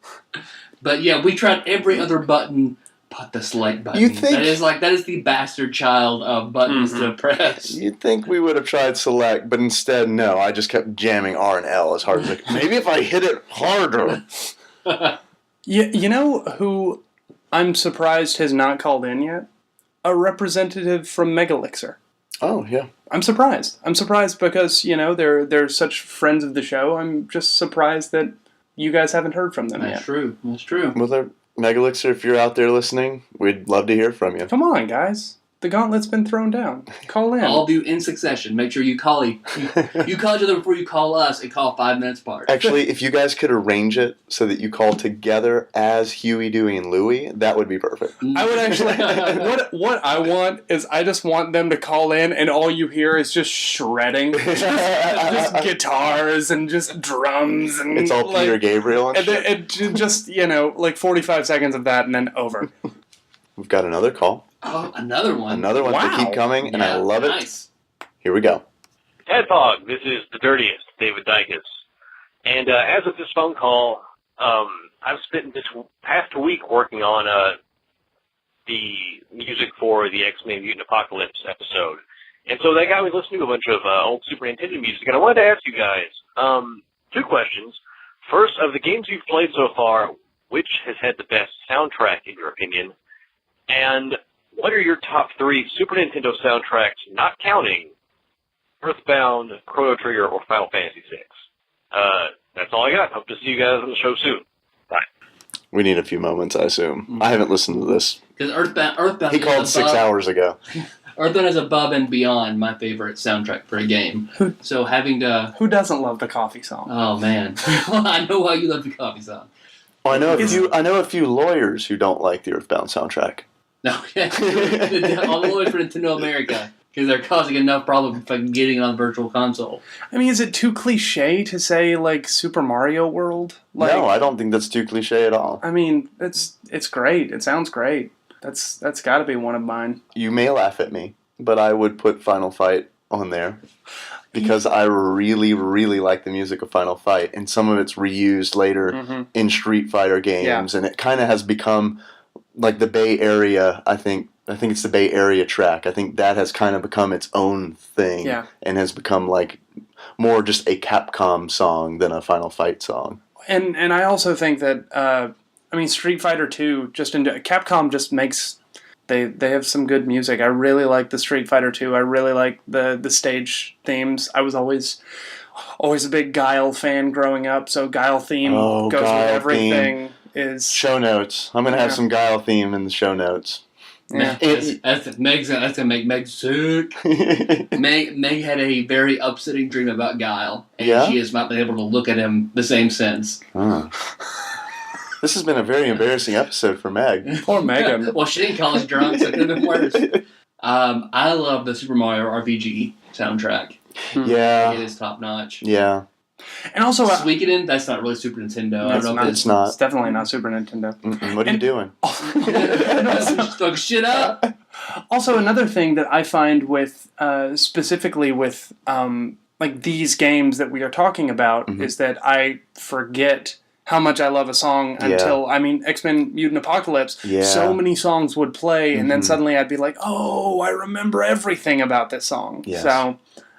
But yeah, we tried every other button but the select button. You think that is the bastard child of buttons to press. You'd think we would have tried select, but instead, no. I just kept jamming R and L as hard as I could. Maybe if I hit it harder. You know who I'm surprised has not called in yet? A representative from Megalixer. Oh, yeah. I'm surprised. I'm surprised because, they're such friends of the show. I'm just surprised that you guys haven't heard from them yet. That's true. That's true. Well, Megalixer, if you're out there listening, we'd love to hear from you. Come on, guys. The gauntlet's been thrown down. Call in. All of you in succession. Make sure you call you call each other before you call us, and call 5 minutes apart. Actually, if you guys could arrange it so that you call together as Huey, Dewey, and Louie, that would be perfect. I would actually... what I want is I just want them to call in and all you hear is just shredding. just guitars and just drums. And it's all Peter Gabriel and shit. It just, 45 seconds of that and then over. We've got another call. Oh, another one. Another one. Wow. They keep coming, and I love it. Nice. Here we go. TADPOG, this is the dirtiest, David Dykus. And as of this phone call, I've spent this past week working on the music for the X-Men Mutant Apocalypse episode. And so that got me listening to a bunch of old Super Nintendo music. And I wanted to ask you guys 2 questions. First, of the games you've played so far, which has had the best soundtrack, in your opinion? And what are your top 3 Super Nintendo soundtracks, not counting Earthbound, Chrono Trigger, or Final Fantasy VI? That's all I got. Hope to see you guys on the show soon. Bye. We need a few moments, I assume. Mm-hmm. I haven't listened to this. Because Earthbound. He called 6 hours ago. Earthbound is above and beyond my favorite soundtrack for a game. So having to... Who doesn't love the coffee song? Oh, man. I know why you love the coffee song. Oh, I know a few lawyers who don't like the Earthbound soundtrack. No, all the way for Nintendo America, because they're causing enough problem fucking getting it on Virtual Console. I mean, is it too cliche to say, Super Mario World? No, I don't think that's too cliche at all. I mean, it's great. It sounds great. That's got to be one of mine. You may laugh at me, but I would put Final Fight on there. Because I really, really like the music of Final Fight, and some of it's reused later in Street Fighter games, and it kind of has become... like the Bay Area, I think it's the Bay Area track. I think that has kind of become its own thing and has become more just a Capcom song than a Final Fight song. And I also think that Street Fighter 2 Capcom just makes they have some good music. I really like the Street Fighter 2. I really like the stage themes. I was always a big Guile fan growing up, so Guile theme goes with everything. Theme. Show notes. I'm going to have some Guile theme in the show notes. Yeah. That's going to make Meg sick. Meg had a very upsetting dream about Guile, and she has not been able to look at him the same since. Oh. This has been a very embarrassing episode for Meg. Poor Megan. Well, she didn't call us drunk, so it could have been worse. I love the Super Mario RPG soundtrack. Yeah. It is top notch. Yeah. And also, Suikoden, that's not really Super Nintendo. It's not. It's definitely not Super Nintendo. What are you doing? Just fuck shit up. Also, another thing that I find with, specifically with, these games that we are talking about is that I forget how much I love a song until, X-Men Mutant Apocalypse, so many songs would play, and then suddenly I'd be like, oh, I remember everything about this song. Yes. So,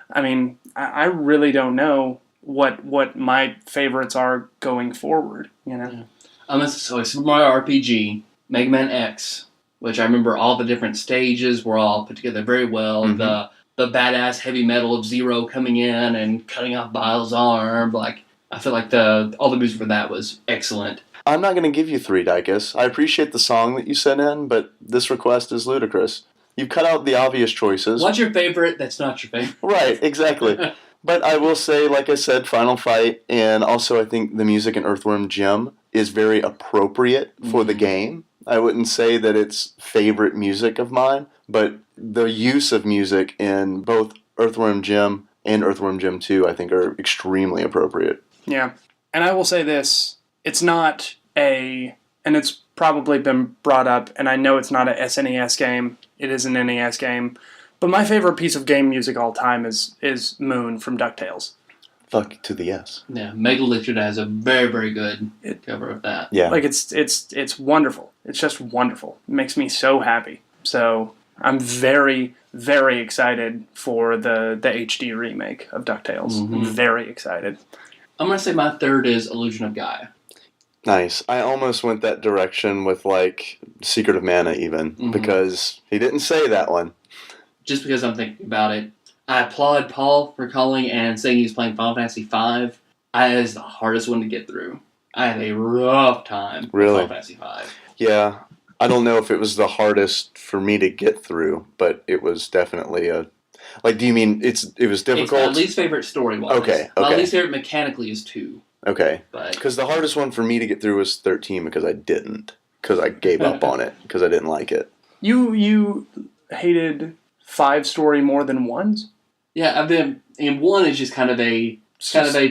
I really don't know what my favorites are going forward, So Super Mario RPG, Mega Man X, which I remember all the different stages were all put together very well. The badass heavy metal of Zero coming in and cutting off Bile's arm. I feel like all the music for that was excellent. I'm not going to give you 3, Dykus. I appreciate the song that you sent in, but this request is ludicrous. You've cut out the obvious choices. What's your favorite that's not your favorite? Right, exactly. But I will say, like I said, Final Fight, and also I think the music in Earthworm Jim is very appropriate for the game. I wouldn't say that it's favorite music of mine, but the use of music in both Earthworm Jim and Earthworm Jim 2, I think, are extremely appropriate. Yeah. And I will say this, it's not and it's probably been brought up, and I know it's not a SNES game, it is an NES game, but my favorite piece of game music all time is Moon from DuckTales. Fuck to the yes. Yeah, Megalithic has a very, very good cover of that. Yeah. Like, it's wonderful. It's just wonderful. It makes me so happy. So I'm very, very excited for the HD remake of DuckTales. Mm-hmm. I'm very excited. I'm going to say my third is Illusion of Gaia. Nice. I almost went that direction with, like, Secret of Mana, even, because he didn't say that one. Just because I'm thinking about it. I applaud Paul for calling and saying he's playing Final Fantasy V. That is the hardest one to get through. I had a rough time with Really? Final Fantasy V. Yeah. I don't know if it was the hardest for me to get through, but it was definitely a... Like, do you mean it was difficult? It's my least favorite story-wise. Okay. My least favorite mechanically is 2. Okay. But Because the hardest one for me to get through was 13 because I didn't. Because I gave up on it because I didn't like it. You hated 5 story more than 1's? yeah, and 1 is just kind of a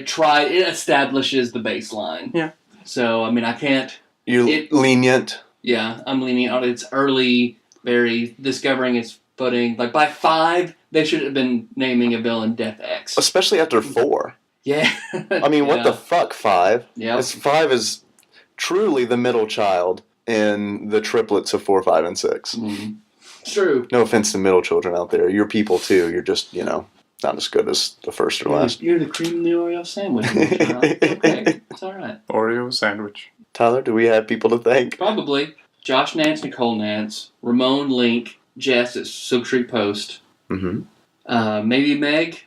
try. It establishes the baseline. Yeah. So I mean, I can't. You're lenient. Yeah, I'm leaning on its early, very discovering its footing. Like by 5, they should have been naming a villain Death X. Especially after 4. Yeah. I mean, what the fuck, 5? Yeah. 5 is truly the middle child in the triplets of 4, 5, and 6. Mm-hmm. It's true. No offense to middle children out there. You're people too. You're just, not as good as the first or last. You're the cream in the Oreo sandwich. Okay, it's all right. Oreo sandwich. Tyler, do we have people to thank? Probably Josh Nance, Nicole Nance, Ramon Link, Jess at Silk Street Post. Mm-hmm. Maybe Meg.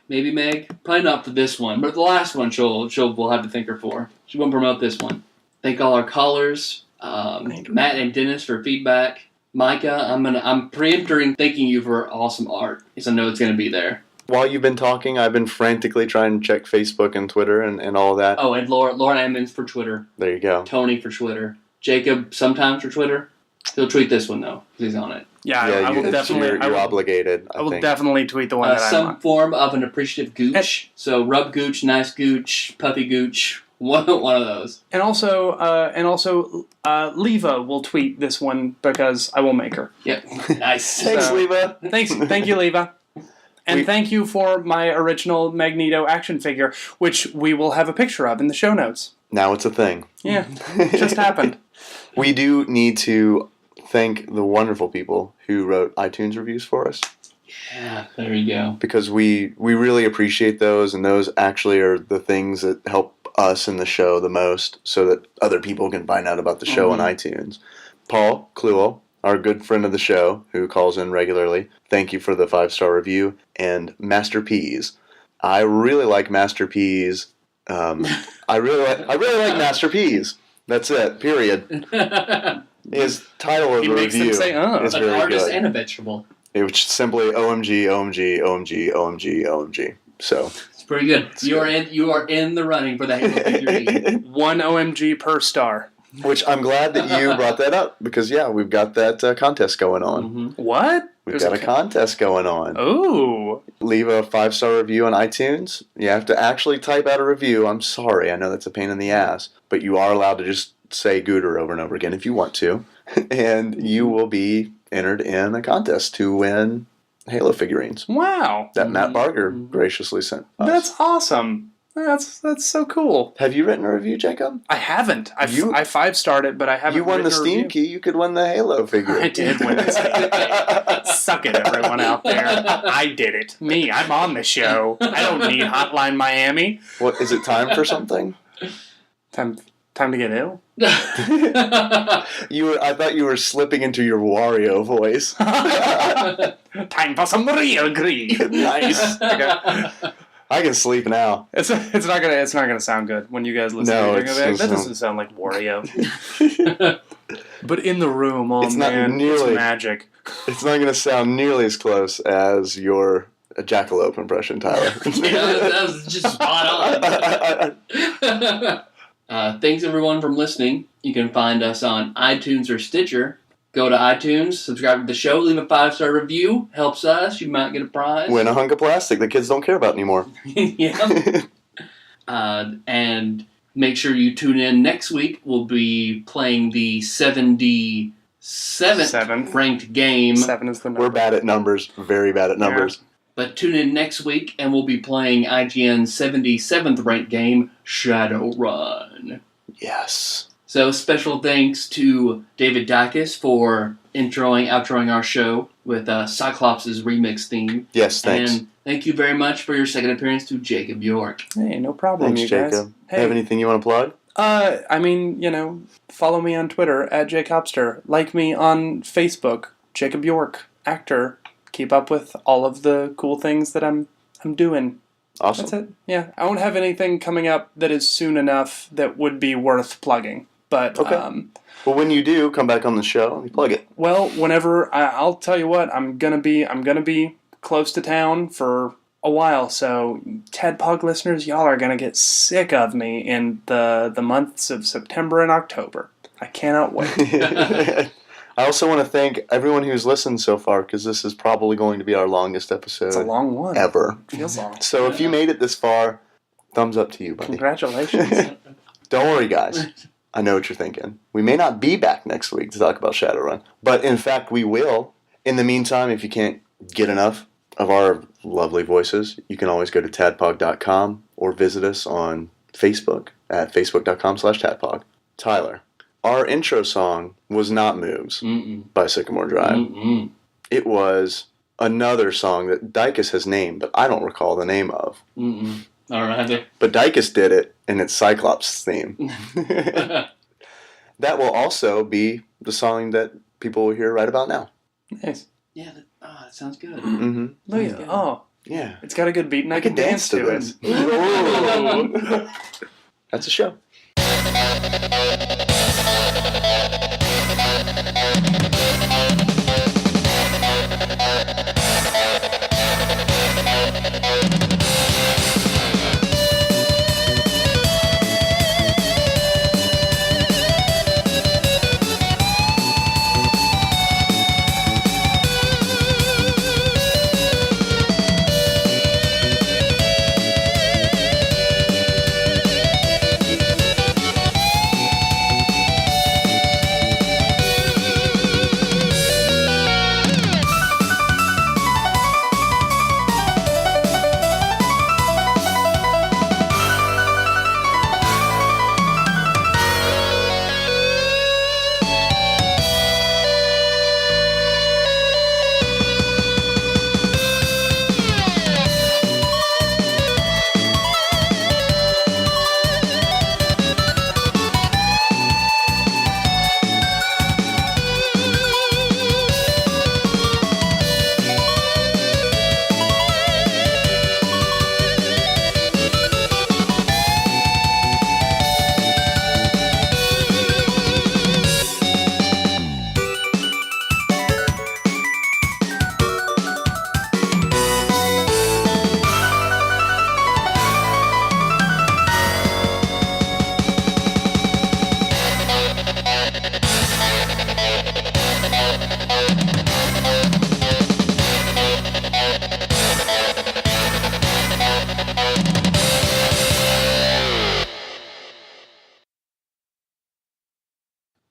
Probably not for this one, but the last one we'll have to thank her for. She won't promote this one. Thank all our callers, Matt and Dennis for feedback. Micah, I'm preempting thanking you for awesome art, because I know it's going to be there. While you've been talking, I've been frantically trying to check Facebook and Twitter and all that. Oh, and Laura Emmons for Twitter. There you go. Tony for Twitter. Jacob sometimes for Twitter. He'll tweet this one though, because he's on it. Yeah, I will definitely. You're obligated. I will definitely tweet the one that I some want. form of an appreciative gooch. So rub gooch, nice gooch, puppy gooch. One of those. And also, Leva will tweet this one because I will make her. Yep. Nice. Thanks, Leva. Thank you, Leva. And thank you for my original Magneto action figure, which we will have a picture of in the show notes. Now it's a thing. Yeah, it just happened. We do need to thank the wonderful people who wrote iTunes reviews for us. Yeah, there you go. Because we really appreciate those, and those actually are the things that help us in the show the most, so that other people can find out about the show on iTunes. Paul Kluel, our good friend of the show, who calls in regularly, thank you for the 5-star review. And Master Peas. I really like Master Peas. I really like Master Peas. That's it. Period. His title of the review is very an artist good. and a vegetable. It was simply OMG, OMG, OMG, OMG, OMG. So it's pretty good. You are in the running for the Halo figurine. 1 OMG per star. Which I'm glad that you brought that up, because we've got that contest going on. Mm-hmm. What? We've got a contest going on. Ooh. Leave a 5-star review on iTunes. You have to actually type out a review. I'm sorry, I know that's a pain in the ass, but you are allowed to just say Gooter over and over again if you want to, and you will be entered in a contest to win Halo figurines. Wow. That Matt Barger graciously sent us. That's awesome. That's so cool. Have you written a review, Jacob? I haven't. I 5-starred it, but I haven't. You won the written a Steam review. key. You could win the Halo figure. I did win the Steam key. Suck it, everyone out there. I did it. Me. I'm on the show. I don't need Hotline Miami. What is it? Time for something? Time to get ill. I thought you were slipping into your Wario voice. Time for some real grief. Nice. Okay. I can sleep now. It's not gonna sound good when you guys listen No, to it. That it's doesn't sound like Wario. But in the room, It's not nearly- it's magic. It's not going to sound nearly as close as your Jackalope impression, Tyler. Yeah, that was just spot on. Thanks everyone for listening. You can find us on iTunes or Stitcher. Go to iTunes, subscribe to the show, leave a 5-star review. Helps us. You might get a prize. Win a hunk of plastic the kids don't care about anymore. Yeah. And make sure you tune in next week. We'll be playing the 77th ranked game. 7 is the number. We're bad at numbers. Very bad at numbers. Yeah. But tune in next week, and we'll be playing IGN's 77th ranked game, Shadowrun. Yes. So special thanks to David Dacus for outroing our show with Cyclops' remix theme. Yes, thanks. And thank you very much for your second appearance to Jacob York. Hey, no problem, Thanks, you guys. Jacob. Hey. Have anything you want to plug? Follow me on Twitter @JakeHopster. Like me on Facebook, Jacob York, actor. Keep up with all of the cool things that I'm doing. Awesome. That's it. Yeah, I won't have anything coming up that is soon enough that would be worth plugging. But Okay. Well, when you do, come back on the show and plug it. Well, whenever I'll tell you what, I'm gonna be close to town for a while. So, TADPOG listeners, y'all are gonna get sick of me in the months of September and October. I cannot wait. I also want to thank everyone who's listened so far, because this is probably going to be our longest episode It's a long one. ever. Feels long. So if you made it this far, thumbs up to you, buddy. Congratulations. Don't worry, guys. I know what you're thinking. We may not be back next week to talk about Shadowrun, but in fact we will. In the meantime, if you can't get enough of our lovely voices, you can always go to tadpog.com or visit us on Facebook at facebook.com/tadpog. Tyler, our intro song was not Moves by Sycamore Drive. It was another song that Dicus has named, but I don't recall the name of. All right. But Dicus did it, and it's Cyclops' theme. That will also be the song that people will hear right about now. Nice. Yeah, that sounds good. Mm-hmm. Look at it. Oh, Yeah. it's got a good beat, and I could can dance to this. it. Ooh. That's a show.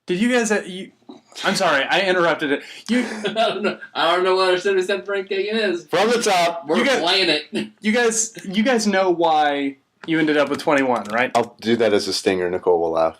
Did you guys? I'm sorry, I interrupted it. I don't know what our 77th ranked game is. From the top. We're playing it. You guys know why you ended up with 21, right? I'll do that as a stinger. Nicole will laugh.